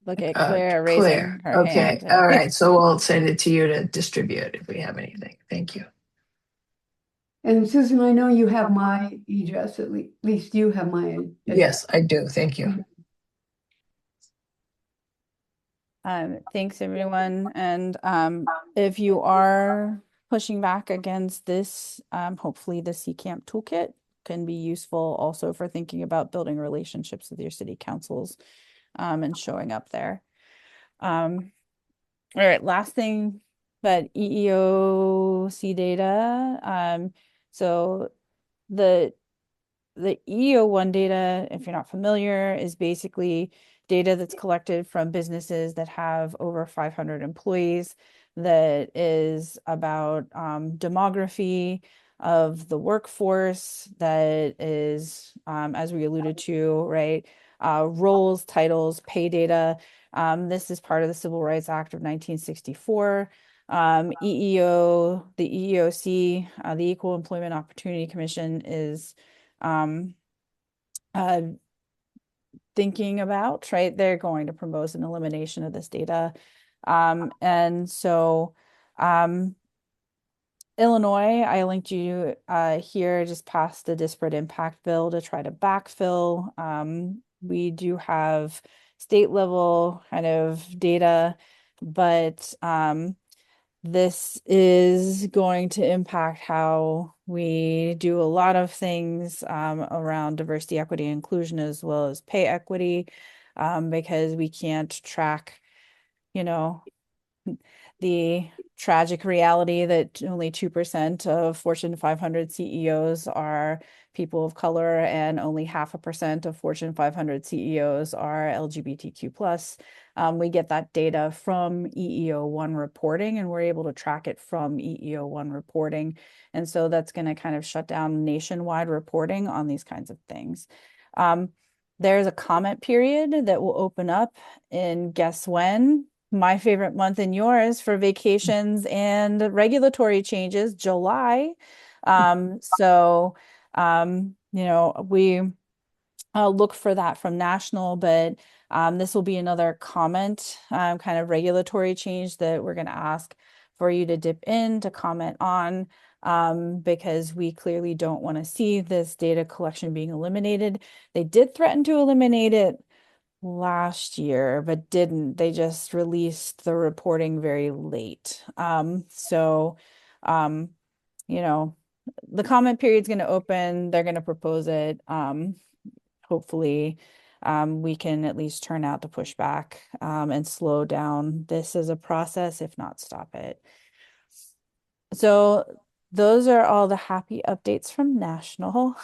Look at Claire raising Claire. her Okay. hand. All right. So we'll send it to you to distribute if we have anything. Thank you. And Susan, I know you have my address, at least you have my address. Yes, I do. Thank you. Thanks everyone. And if you are pushing back against this, hopefully the C Camp toolkit can be useful also for thinking about building relationships with your city councils and showing up there. All right, last thing, but EEOC data. So the EEO1 data, if you're not familiar, is basically data that's collected from businesses that have over 500 employees, that is about demography of the workforce, that is, as we alluded to, right, roles, titles, pay data. This is part of the Civil Rights Act of 1964. EEO, the EEOC, the Equal Employment Opportunity Commission is thinking about, right? They're going to propose an elimination of this data. And so Illinois, I linked you here, just passed the disparate impact bill to try to backfill. We do have state level kind of data, but this is going to impact how we do a lot of things around diversity, equity, inclusion, as well as pay equity, because we can't track, you know, the tragic reality that only 2% of Fortune 500 CEOs are people of color, and only 0.5% of Fortune 500 CEOs are LGBTQ plus. We get that data from EEO1 reporting, and we're able to track it from EEO1 reporting. And so that's going to kind of shut down nationwide reporting on these kinds of things. There's a comment period that will open up in, guess when? My favorite month and yours for vacations and regulatory changes, July. We look for that from national, but this will be another comment, kind of regulatory change that we're going to ask for you to dip in to comment on, because we clearly don't want to see this data collection being eliminated. They did threaten to eliminate it last year, but didn't. They just released the reporting very late. The comment period is going to open. They're going to propose it. Hopefully, we can at least turn out to push back and slow down this as a process, if not stop it. So those are all the happy updates from national.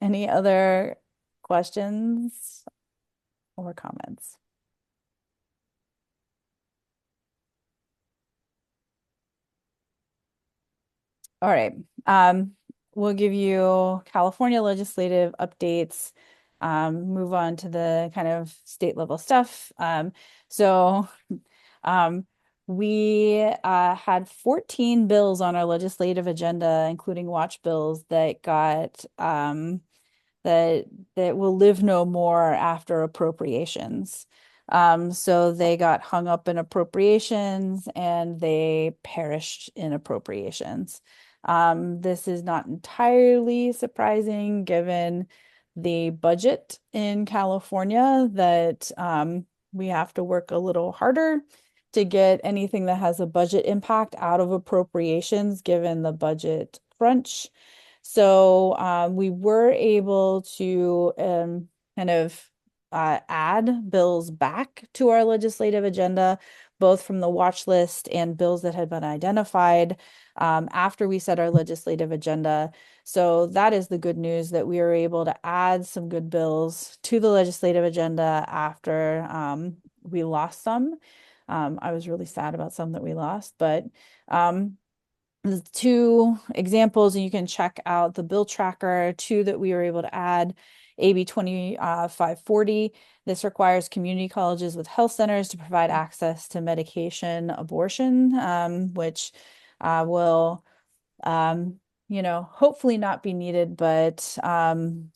Any other questions or comments? All right. We'll give you California legislative updates, move on to the kind of state level stuff. We had 14 bills on our legislative agenda, including watch bills that got that will live no more after appropriations. So they got hung up in appropriations and they perished in appropriations. This is not entirely surprising given the budget in California, that we have to work a little harder to get anything that has a budget impact out of appropriations given the budget crunch. So we were able to add bills back to our legislative agenda, both from the watch list and bills that had been identified after we set our legislative agenda. So that is the good news, that we were able to add some good bills to the legislative agenda after we lost some. I was really sad about some that we lost, but the two examples, and you can check out the bill tracker, two that we were able to add. AB 2540. This requires community colleges with health centers to provide access to medication abortion, which will hopefully not be needed, but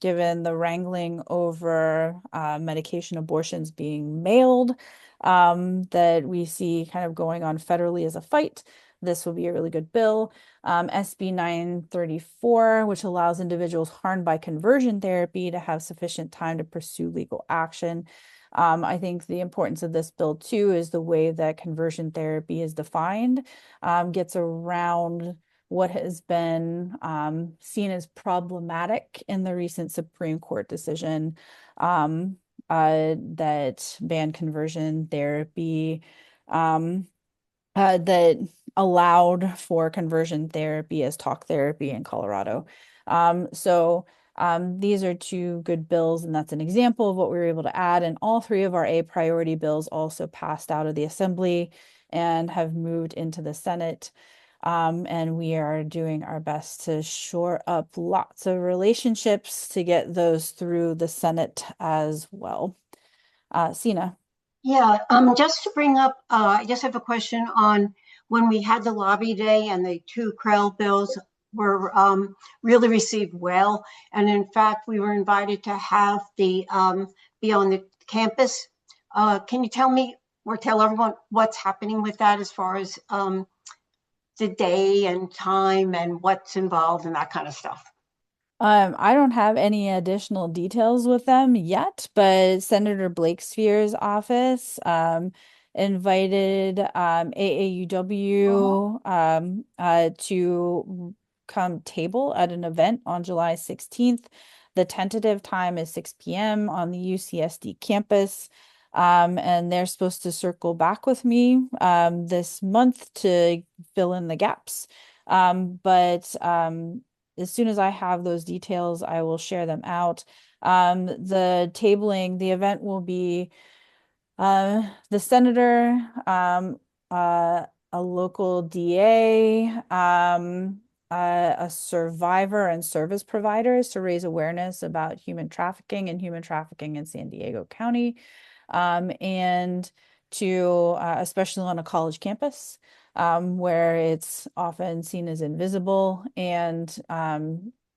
given the wrangling over medication abortions being mailed that we see kind of going on federally as a fight, this will be a really good bill. SB 934, which allows individuals harmed by conversion therapy to have sufficient time to pursue legal action. I think the importance of this bill too is the way that conversion therapy is defined gets around what has been seen as problematic in the recent Supreme Court decision that banned conversion therapy, that allowed for conversion therapy as talk therapy in Colorado. These are two good bills, and that's an example of what we were able to add. And all three of our A priority bills also passed out of the Assembly and have moved into the Senate. And we are doing our best to shore up lots of relationships to get those through the Senate as well. Sina. Yeah, just to bring up, I just have a question on when we had the lobby day and the two CREL bills were really received well. And in fact, we were invited to have the be on the campus. Can you tell me or tell everyone what's happening with that as far as the day and time and what's involved and that kind of stuff? I don't have any additional details with them yet, but Senator Blakespeare's office invited AAUW to come table at an event on July 16th. The tentative time is 6 p.m. on the UCSD campus. And they're supposed to circle back with me this month to fill in the gaps. But as soon as I have those details, I will share them out. The tabling, the event will be the senator, a local DA, a survivor and service providers to raise awareness about human trafficking in San Diego County, and to especially on a college campus, where it's often seen as invisible, and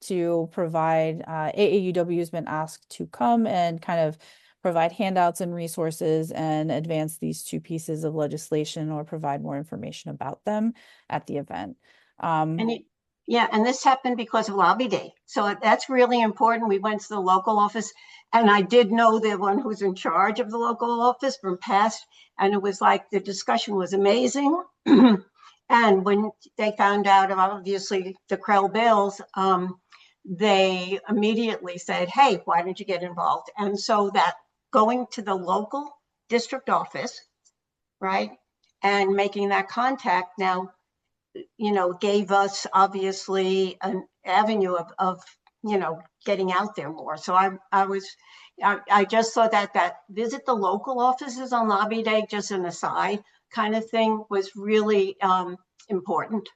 to provide AAUW has been asked to come and kind of provide handouts and resources and advance these two pieces of legislation or provide more information about them at the event. Yeah, and this happened because of Lobby Day. So that's really important. We went to the local office, and I did know the one who's in charge of the local office from past, and it was like the discussion was amazing. And when they found out about, obviously, the Krell bills, they immediately said, hey, why don't you get involved? And so that going to the local district office, right, and making that contact now, you know, gave us obviously an avenue of you know, getting out there more. So I just thought that visit the local offices on Lobby Day, just an aside kind of thing, was really important.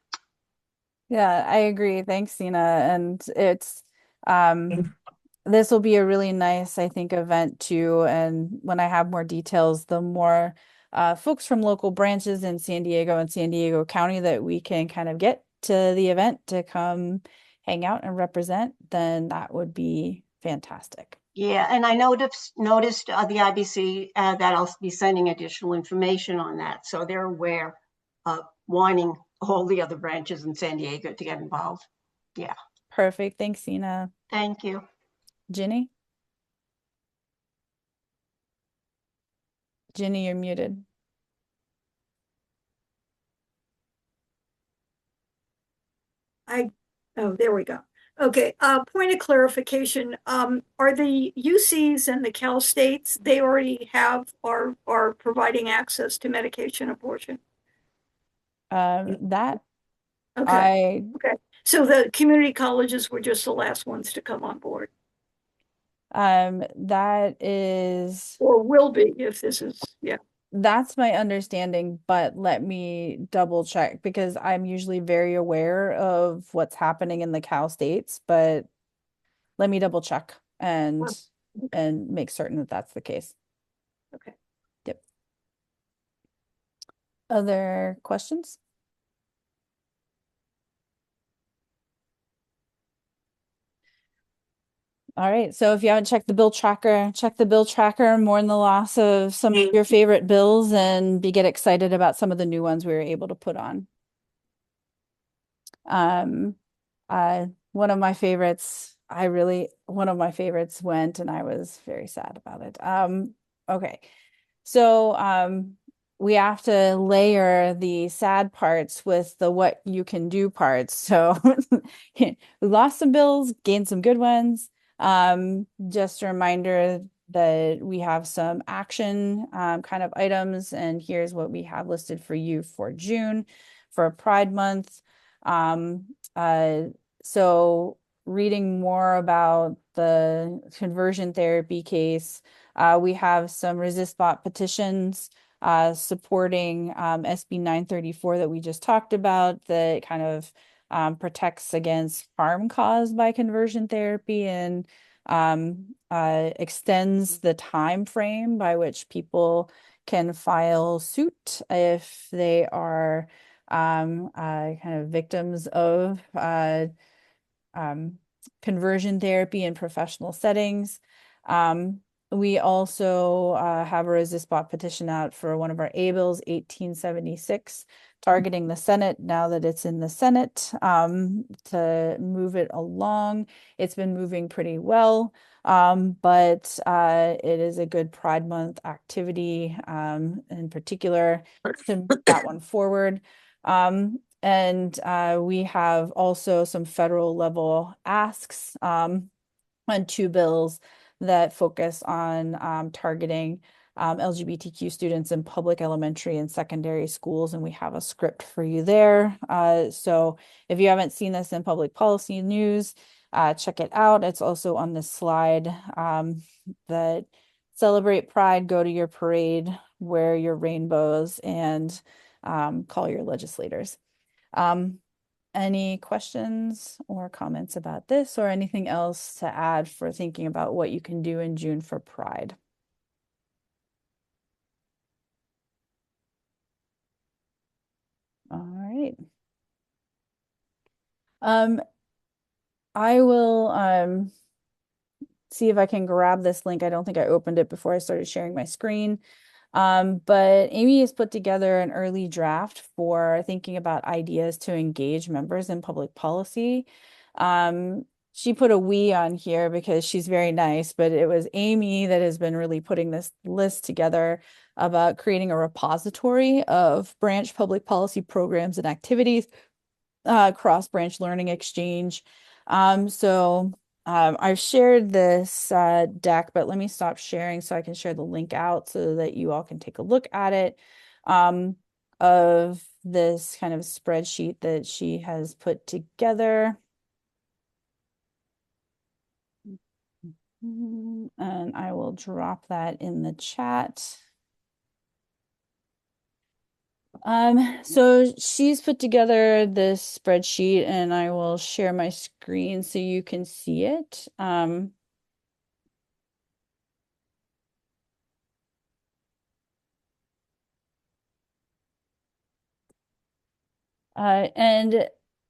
Yeah, I agree. Thanks, Sina. And it's this will be a really nice, I think, event too. And when I have more details, the more folks from local branches in San Diego and San Diego County that we can kind of get to the event to come hang out and represent, then that would be fantastic. Yeah, and I noticed the IBC that I'll be sending additional information on that. So they're aware of wanting all the other branches in San Diego to get involved. Yeah. Perfect. Thanks, Sina. Thank you. Ginny? Ginny, you're muted. Oh, there we go. Okay, point of clarification. Are the UCs and the Cal States, they already have or are providing access to medication abortion? That Okay. Okay. So the community colleges were just the last ones to come on board. That is, or will be if this is, yeah. That's my understanding, but let me double check because I'm usually very aware of what's happening in the Cal States, but let me double check and make certain that that's the case. Okay. Yep. Other questions? All right, so if you haven't checked the bill tracker, check the bill tracker, mourn the loss of some of your favorite bills, and get excited about some of the new ones we were able to put on. One of my favorites, one of my favorites went, and I was very sad about it. Okay, so we have to layer the sad parts with the what you can do parts. So we lost some bills, gained some good ones. Just a reminder that we have some action kind of items, and here's what we have listed for you for June for Pride Month. So reading more about the conversion therapy case, we have some ResistBot petitions supporting SB 934 that we just talked about that kind of protects against harm caused by conversion therapy and extends the time frame by which people can file suit if they are kind of victims of conversion therapy in professional settings. We also have a resist bot petition out for one of our A bills, 1876, targeting the Senate now that it's in the Senate, to move it along. It's been moving pretty well, but it is a good Pride Month activity in particular to move that one forward. And we have also some federal level asks on two bills that focus on targeting LGBTQ students in public elementary and secondary schools, and we have a script for you there. So if you haven't seen this in public policy news, check it out. It's also on this slide that celebrate Pride, go to your parade, wear your rainbows, and call your legislators. Any questions or comments about this or anything else to add for thinking about what you can do in June for Pride? All right. I will see if I can grab this link. I don't think I opened it before I started sharing my screen. But Amy has put together an early draft for thinking about ideas to engage members in public policy. She put a we on here because she's very nice, but it was Amy that has been really putting this list together about creating a repository of branch public policy programs and activities, cross-branch learning exchange. I've shared this deck, but let me stop sharing so I can share the link out so that you all can take a look at it, of this kind of spreadsheet that she has put together. And I will drop that in the chat. So she's put together this spreadsheet and I will share my screen so you can see it. And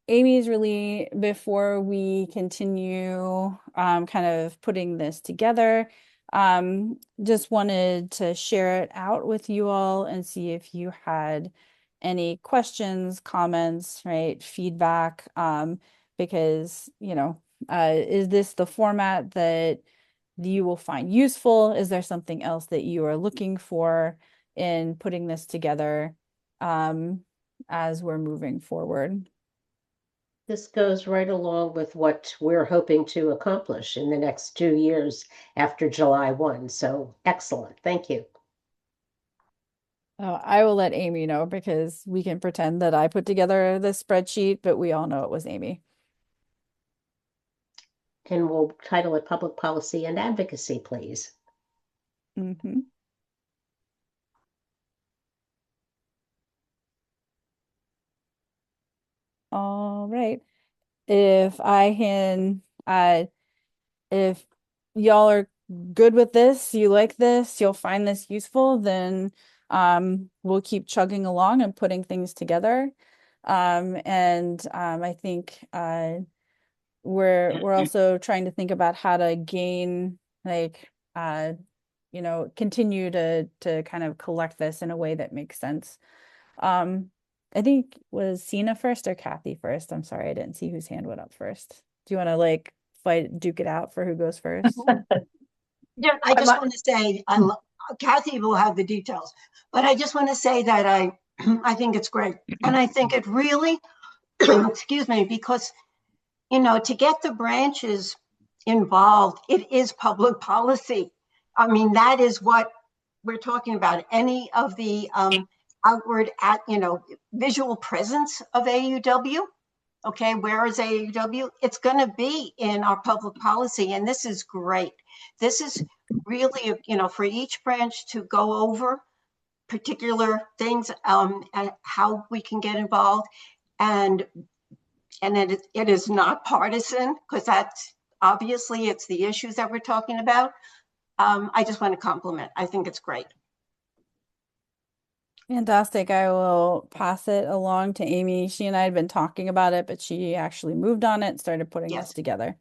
Amy's really, before we continue kind of putting this together, just wanted to share it out with you all and see if you had any questions, comments, right, feedback, because, you know, is this the format that you will find useful? Is there something else that you are looking for in putting this together as we're moving forward? This goes right along with what we're hoping to accomplish in the next 2 years after July 1. So excellent. Thank you. I will let Amy know because we can pretend that I put together this spreadsheet, but we all know it was Amy. And we'll title it Public Policy and Advocacy, please. Mm-hmm. All right. If I can, if y'all are good with this, you like this, you'll find this useful, then we'll keep chugging along and putting things together. I think we're also trying to think about how to gain, like, you know, continue to kind of collect this in a way that makes sense. I think was Sina first or Kathy first? I'm sorry, I didn't see whose hand went up first. Do you want to like duke it out for who goes first? Yeah, I just want to say, Kathy will have the details, but I just want to say that I think it's great. And I think it really, excuse me, because, you know, to get the branches involved, it is public policy. I mean, that is what we're talking about. Any of the outward, visual presence of AUW. Okay, where is AUW? It's going to be in our public policy, and this is great. This is really, you know, for each branch to go over particular things and how we can get involved, and it is not partisan, because that's obviously it's the issues that we're talking about. I just want to compliment. I think it's great. Fantastic. I will pass it along to Amy. She and I had been talking about it, but she actually moved on it, started putting this together.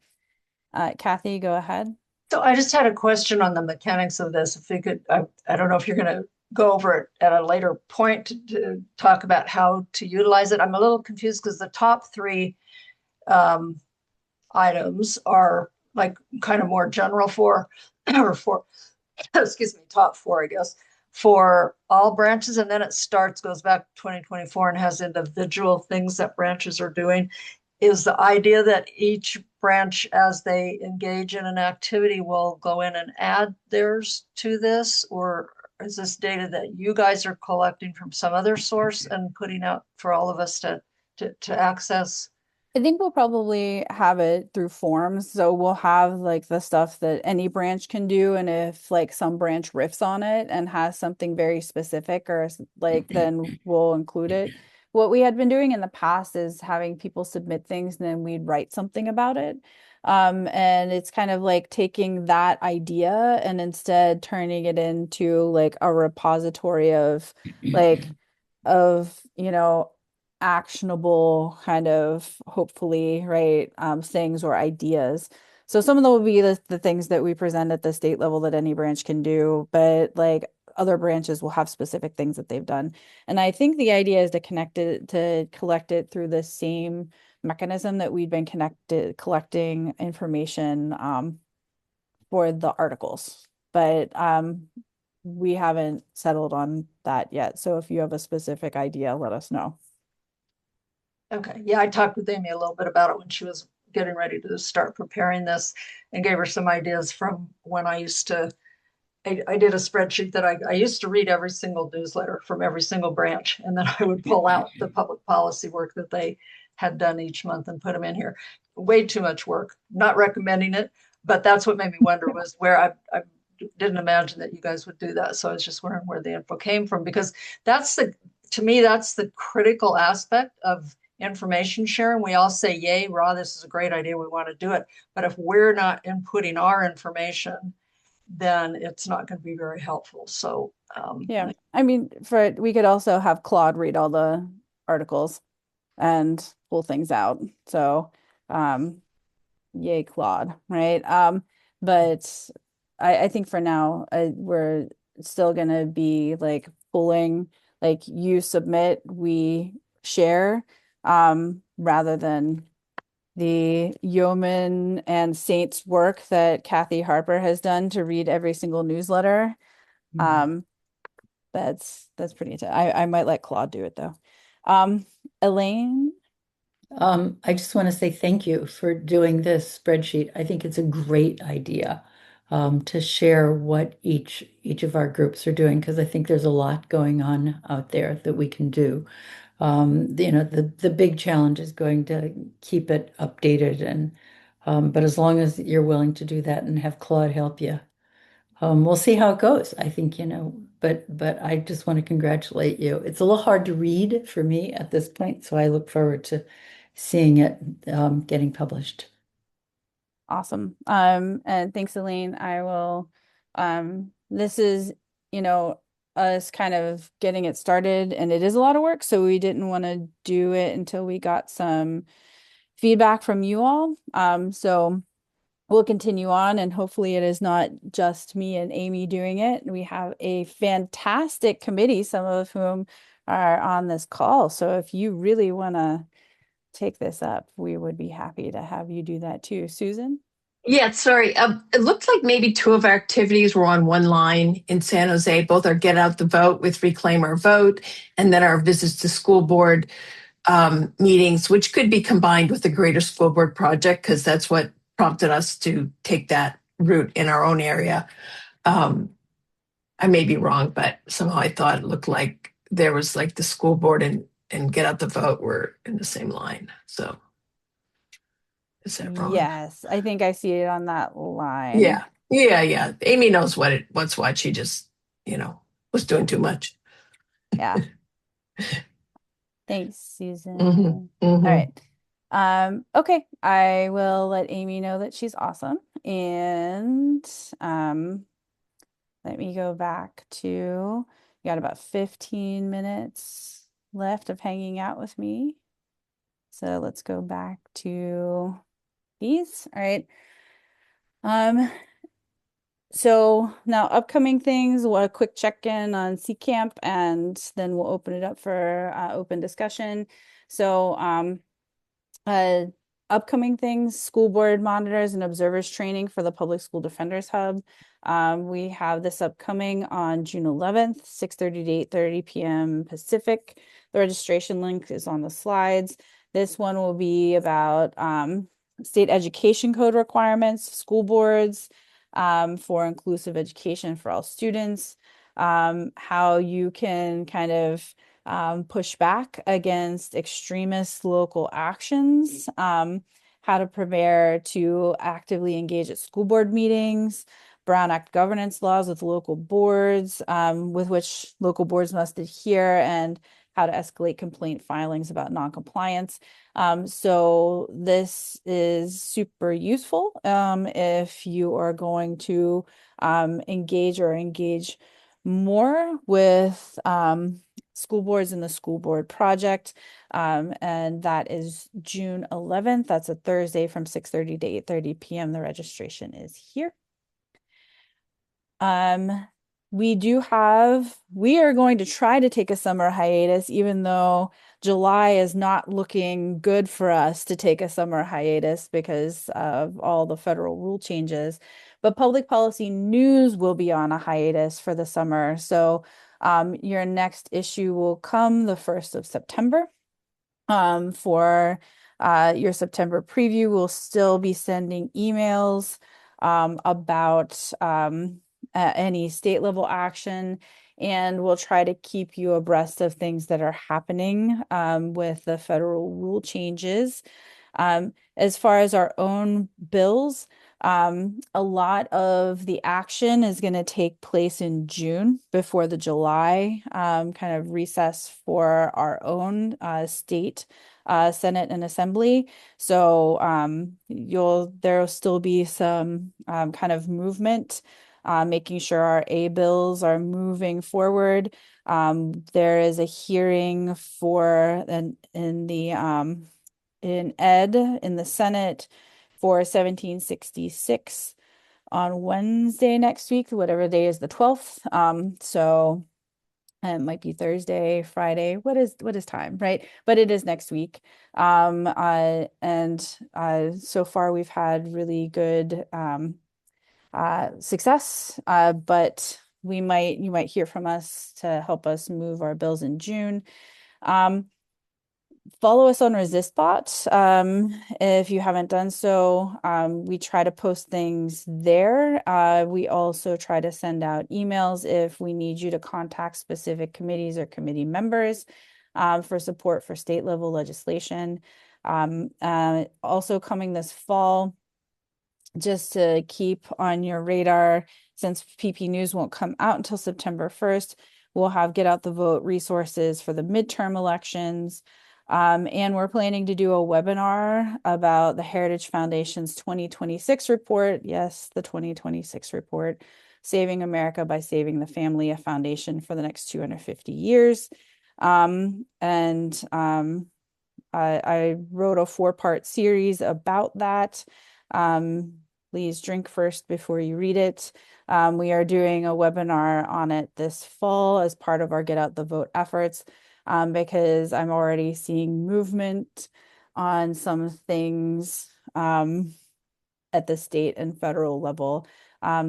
Kathy, go ahead. So I just had a question on the mechanics of this. If you could, I don't know if you're going to go over it at a later point to talk about how to utilize it. I'm a little confused because the top three items are like kind of more general for, or for, excuse me, top four, I guess, for all branches. And then it goes back to 2024 and has individual things that branches are doing. Is the idea that each branch, as they engage in an activity, will go in and add theirs to this? Or is this data that you guys are collecting from some other source and putting out for all of us to access? I think we'll probably have it through forms. So we'll have like the stuff that any branch can do. And if like some branch riffs on it and has something very specific or like, then we'll include it. What we had been doing in the past is having people submit things and then we'd write something about it. And it's kind of like taking that idea and instead turning it into like a repository of like, you know, actionable kind of hopefully right things or ideas. So some of them will be the things that we present at the state level that any branch can do, but like other branches will have specific things that they've done. And I think the idea is to collect it through the same mechanism that we've been collecting information for the articles. But we haven't settled on that yet. So if you have a specific idea, let us know. Okay, yeah, I talked with Amy a little bit about it when she was getting ready to start preparing this and gave her some ideas from when I used to, I did a spreadsheet that I used to read every single newsletter from every single branch. And then I would pull out the public policy work that they had done each month and put them in here. Way too much work, not recommending it, but that's what made me wonder was where I didn't imagine that you guys would do that. So I was just wondering where the info came from, because to me, that's the critical aspect of information sharing. We all say, yay, raw, this is a great idea, we want to do it. But if we're not inputting our information, then it's not going to be very helpful. So yeah, I mean, we could also have Claude read all the articles and pull things out. So yay, Claude, right? But I think for now, we're still gonna be like pulling, like you submit, we share, rather than the yeoman and saints work that Kathy Harper has done to read every single newsletter. That's pretty I might let Claude do it though. Elaine? I just want to say thank you for doing this spreadsheet. I think it's a great idea to share what each of our groups are doing, because I think there's a lot going on out there that we can do. The big challenge is going to keep it updated, and but as long as you're willing to do that and have Claude help you, we'll see how it goes. I think, but I just want to congratulate you. It's a little hard to read for me at this point, so I look forward to seeing it getting published. Awesome. And thanks, Elaine. I will, this is, us kind of getting it started, and it is a lot of work, so we didn't want to do it until we got some feedback from you all. So we'll continue on, and hopefully it is not just me and Amy doing it. We have a fantastic committee, some of whom are on this call. So if you really want to take this up, we would be happy to have you do that too. Susan? Yeah, sorry. It looked like maybe two of our activities were on one line in San Jose. Both are Get Out the Vote with Reclaim Our Vote, and then our visits to school board meetings, which could be combined with the Greater School Board Project, because that's what prompted us to take that route in our own area. I may be wrong, but somehow I thought it looked like there was like the school board and Get Out the Vote were in the same line. So is that wrong? Yes, I think I see it on that line. Yeah. Amy knows what's what. She just, was doing too much. Yeah. Thanks, Susan. Mm-hmm. All right. Okay, I will let Amy know that she's awesome. And let me go back to, you got about 15 minutes left of hanging out with me. So let's go back to these. All right. So now upcoming things, a quick check-in on CCAMP, and then we'll open it up for open discussion. So uh, upcoming things, school board monitors and observers training for the Public School Defenders Hub. We have this upcoming on June 11th, 6:30 to 8:30 p.m. Pacific. The registration link is on the slides. This one will be about state education code requirements, school boards, for inclusive education for all students, how you can kind of push back against extremist local actions, how to prepare to actively engage at school board meetings, Brown Act governance laws with local boards, with which local boards must adhere, and how to escalate complaint filings about noncompliance. So this is super useful if you are going to engage more with school boards in the school board project. And that is June 11th. That's a Thursday from 6:30 to 8:30 p.m. The registration is here. We are going to try to take a summer hiatus, even though July is not looking good for us to take a summer hiatus because of all the federal rule changes. But Public Policy News will be on a hiatus for the summer. So your next issue will come the 1st of September. For your September preview, we'll still be sending emails about any state level action, and we'll try to keep you abreast of things that are happening with the federal rule changes. As far as our own bills, a lot of the action is going to take place in June before the July kind of recess for our own state Senate and Assembly. So there'll still be some kind of movement, making sure our A bills are moving forward. There is a hearing for in ed in the Senate for 1766 on Wednesday next week, whatever day is the 12th. So it might be Thursday, Friday. What is time, right? But it is next week. And so far we've had really good success, but you might hear from us to help us move our bills in June. Follow us on ResistBot if you haven't done so. We try to post things there. We also try to send out emails if we need you to contact specific committees or committee members for support for state level legislation. Also coming this fall, just to keep on your radar, since PP News won't come out until September 1st, we'll have Get Out the Vote resources for the midterm elections. And we're planning to do a webinar about the Heritage Foundation's 2026 report. Yes, the 2026 report, Saving America by Saving the Family, a foundation for the next 250 years. I wrote a 4-part series about that. Please drink first before you read it. We are doing a webinar on it this fall as part of our Get Out the Vote efforts, because I'm already seeing movement on some things at the state and federal level.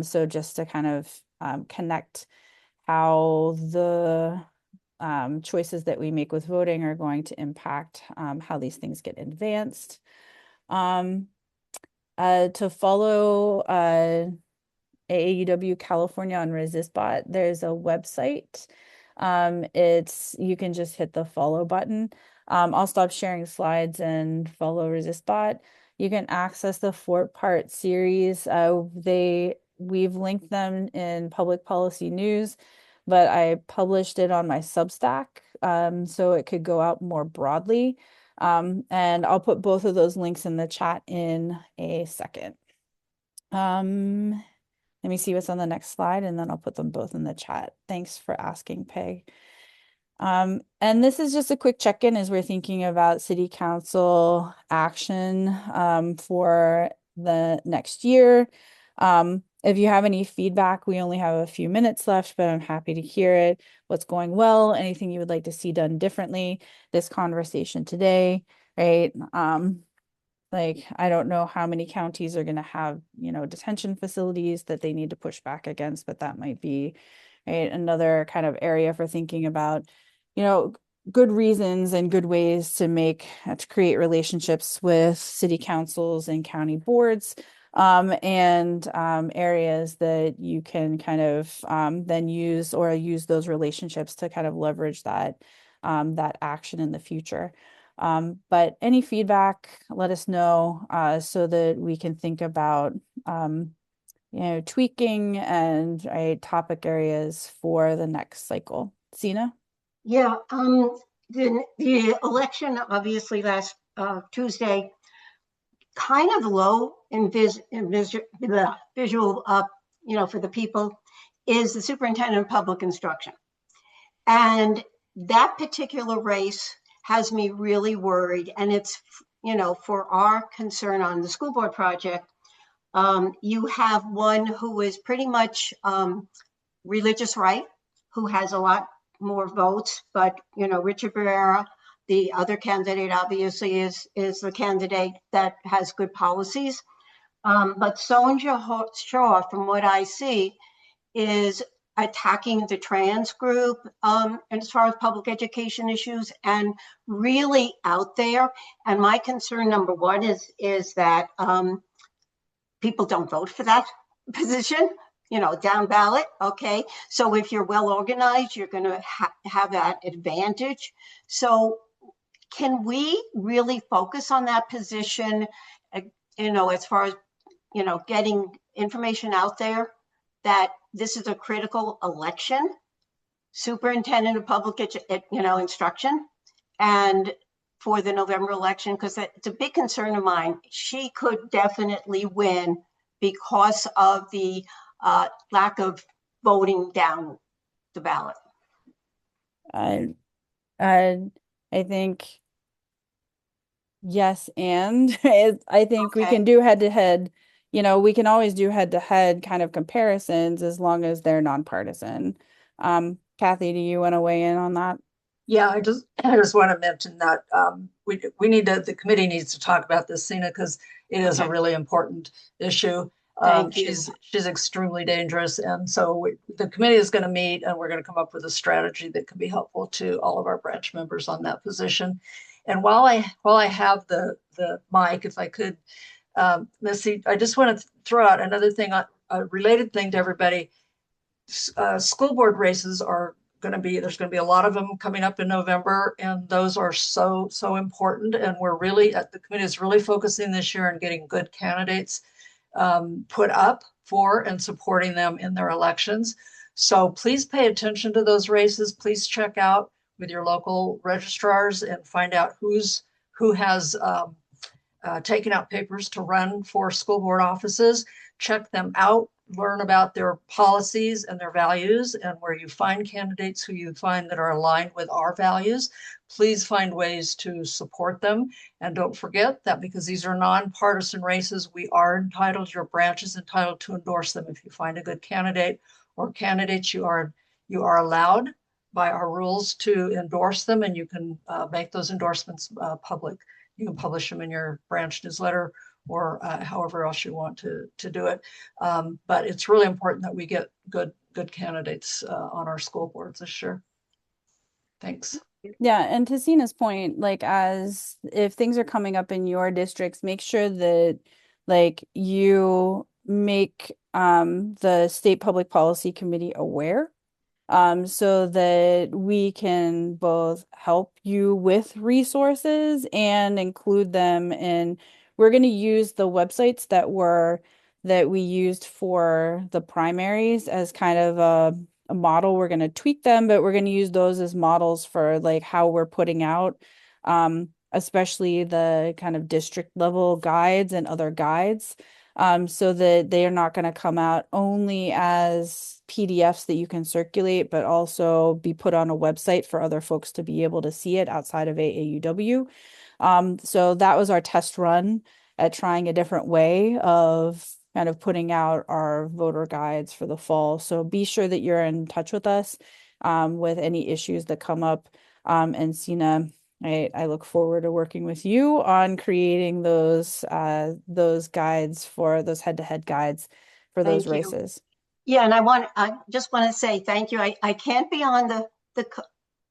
So just to kind of connect how the choices that we make with voting are going to impact how these things get advanced. To follow AAUW California on ResistBot, there's a website. You can just hit the follow button. I'll stop sharing slides and follow ResistBot. You can access the 4-part series. We've linked them in Public Policy News, but I published it on my Substack, so it could go out more broadly. And I'll put both of those links in the chat in a second. Let me see what's on the next slide, and then I'll put them both in the chat. Thanks for asking, Peg. And this is just a quick check-in as we're thinking about City Council action for the next year. if you have any feedback, we only have a few minutes left, but I'm happy to hear it. What's going well, anything you would like to see done differently, this conversation today, right? Like, I don't know how many counties are going to have, detention facilities that they need to push back against, but that might be, right, another kind of area for thinking about, good reasons and good ways to create relationships with city councils and county boards, and areas that you can kind of then use those relationships to kind of leverage that action in the future. But any feedback, let us know so that we can think about tweaking and topic areas for the next cycle. Sina? Yeah, the election obviously last Tuesday, kind of low in visual, for the people, is the superintendent of public instruction. And that particular race has me really worried. And it's, for our concern on the school board project, you have one who is pretty much religious right, who has a lot more votes, but, Richard Barrera, the other candidate obviously is the candidate that has good policies. But Sonja Shaw, from what I see, is attacking the trans group, and as far as public education issues, and really out there. And my concern number one is that people don't vote for that position, down ballot. Okay, so if you're well organized, you're going to have that advantage. So can we really focus on that position, as far as, getting information out there that this is a critical election, superintendent of public instruction, and for the November election, because it's a big concern of mine. She could definitely win because of the lack of voting down the ballot. I think yes, and I think we can do head-to-head. We can always do head-to-head kind of comparisons as long as they're nonpartisan. Kathy, do you want to weigh in on that? Yeah, I just want to mention that we need to, the committee needs to talk about this, Sina, because it is a really important issue. She's extremely dangerous, and so the committee is going to meet, and we're going to come up with a strategy that can be helpful to all of our branch members on that position. And while I have the mic, if I could, Missy, I just want to throw out another thing, a related thing to everybody. School board races are going to be, there's going to be a lot of them coming up in November, and those are so important. And we're really, the committee is really focusing this year on getting good candidates put up for and supporting them in their elections. So please pay attention to those races. Please check out with your local registrars and find out who has taken out papers to run for school board offices. Check them out, learn about their policies and their values, and where you find candidates who you find that are aligned with our values, please find ways to support them. And don't forget that because these are nonpartisan races, we are entitled, your branch is entitled to endorse them. If you find a good candidate or candidates, you are allowed by our rules to endorse them, and you can make those endorsements public. You can publish them in your branch newsletter or however else you want to do it. But it's really important that we get good candidates on our school boards this year. Thanks. Yeah, and to Sina's point, as if things are coming up in your districts, make sure that you make the State Public Policy Committee aware, so that we can both help you with resources and include them in. We're going to use the websites that we used for the primaries as kind of a model. We're going to tweak them, but we're going to use those as models for how we're putting out, especially the kind of district level guides and other guides, so that they are not going to come out only as PDFs that you can circulate, but also be put on a website for other folks to be able to see it outside of AAUW. So that was our test run at trying a different way of kind of putting out our voter guides for the fall. So be sure that you're in touch with us with any issues that come up. And Sina, I look forward to working with you on creating those guides for those head-to-head guides for those Thank you. races. Yeah, and I just want to say thank you. I can't be on the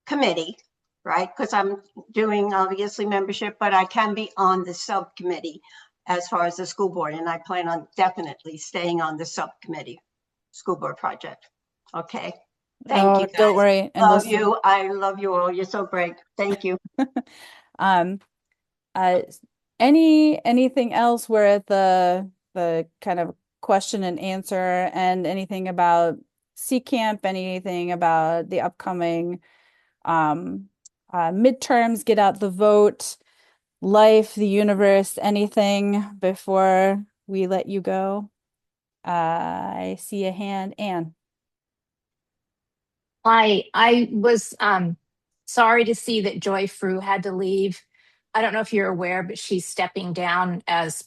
committee, right? Because I'm doing obviously membership, but I can be on the subcommittee as far as the school board. And I plan on definitely staying on the subcommittee, school board project. Okay. Thank you guys. Don't worry. And Love you. I love you all. You're so great. Thank you. Anything else? We're at the kind of question and answer, and anything about CCAMP, anything about the upcoming midterms, get out the vote, life, the universe, anything before we let you go? I see a hand. Anne. I was sorry to see that Joy Frew had to leave. I don't know if you're aware, but she's stepping down as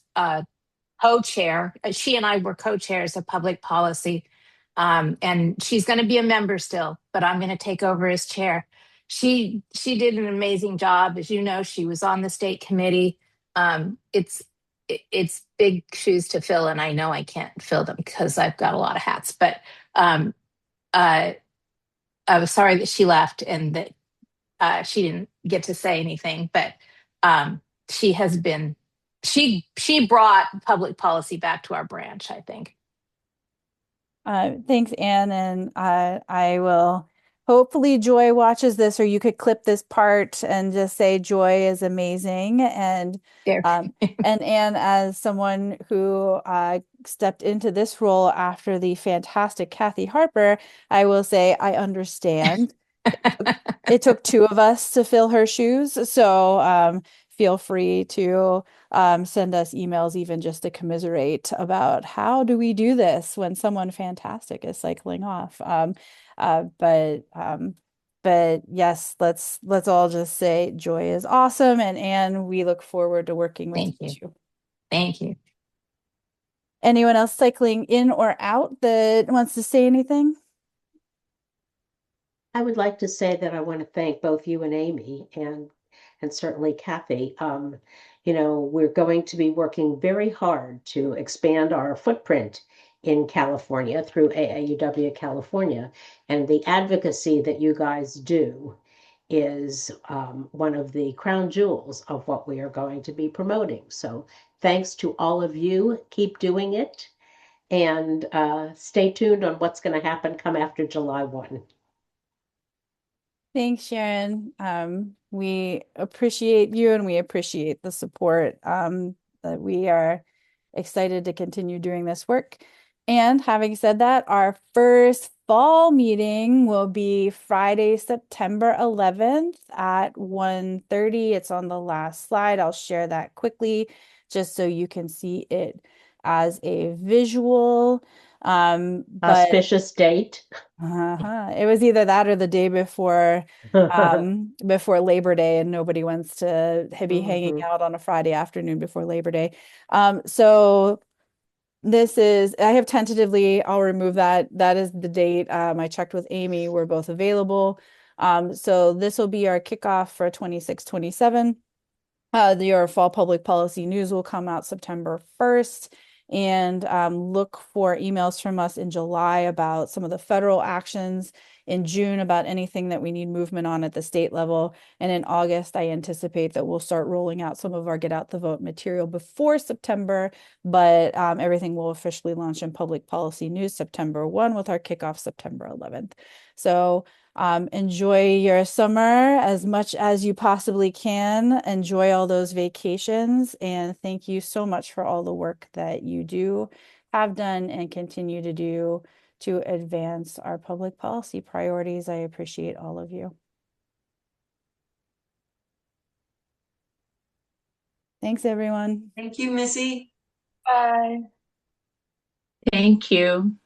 co-chair. She and I were co-chairs of public policy, and she's going to be a member still, but I'm going to take over as chair. She did an amazing job. As you know, she was on the state committee. It's big shoes to fill, and I know I can't fill them because I've got a lot of hats, but I was sorry that she left and that she didn't get to say anything, but she has been, she brought public policy back to our branch, I think. Thanks, Anne. And I will, hopefully Joy watches this, or you could clip this part and just say Joy is amazing. And and Anne, as someone who stepped into this role after the fantastic Kathy Harper, I will say I understand. It took two of us to fill her shoes. So feel free to send us emails, even just to commiserate about how do we do this when someone fantastic is cycling off. But yes, let's all just say Joy is awesome, and Anne, we look forward to working with you. Thank you. Anyone else cycling in or out that wants to say anything? I would like to say that I want to thank both you and Amy and certainly Kathy. You know, we're going to be working very hard to expand our footprint in California through AAUW California, and the advocacy that you guys do is one of the crown jewels of what we are going to be promoting. So thanks to all of you. Keep doing it, and stay tuned on what's going to happen come after July 1. Thanks, Sharon. We appreciate you, and we appreciate the support. That we are excited to continue doing this work. And having said that, our first fall meeting will be Friday, September 11th at 1:30. It's on the last slide. I'll share that quickly just so you can see it as a visual. Auspicious date. It was either that or the day before before Labor Day, and nobody wants to be hanging out on a Friday afternoon before Labor Day. So this is, I have tentatively, I'll remove that. That is the date. I checked with Amy, we're both available. So this will be our kickoff for 26-27. Your fall public policy news will come out September 1st. And look for emails from us in July about some of the federal actions, in June about anything that we need movement on at the state level. And in August, I anticipate that we'll start rolling out some of our Get Out the Vote material before September, but everything will officially launch in public policy news September 1 with our kickoff September 11th. So enjoy your summer as much as you possibly can. Enjoy all those vacations, and thank you so much for all the work that you do, have done, and continue to do to advance our public policy priorities. I appreciate all of you. Thanks, everyone. Thank you, Missy. Bye. Thank you.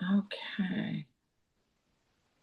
Okay.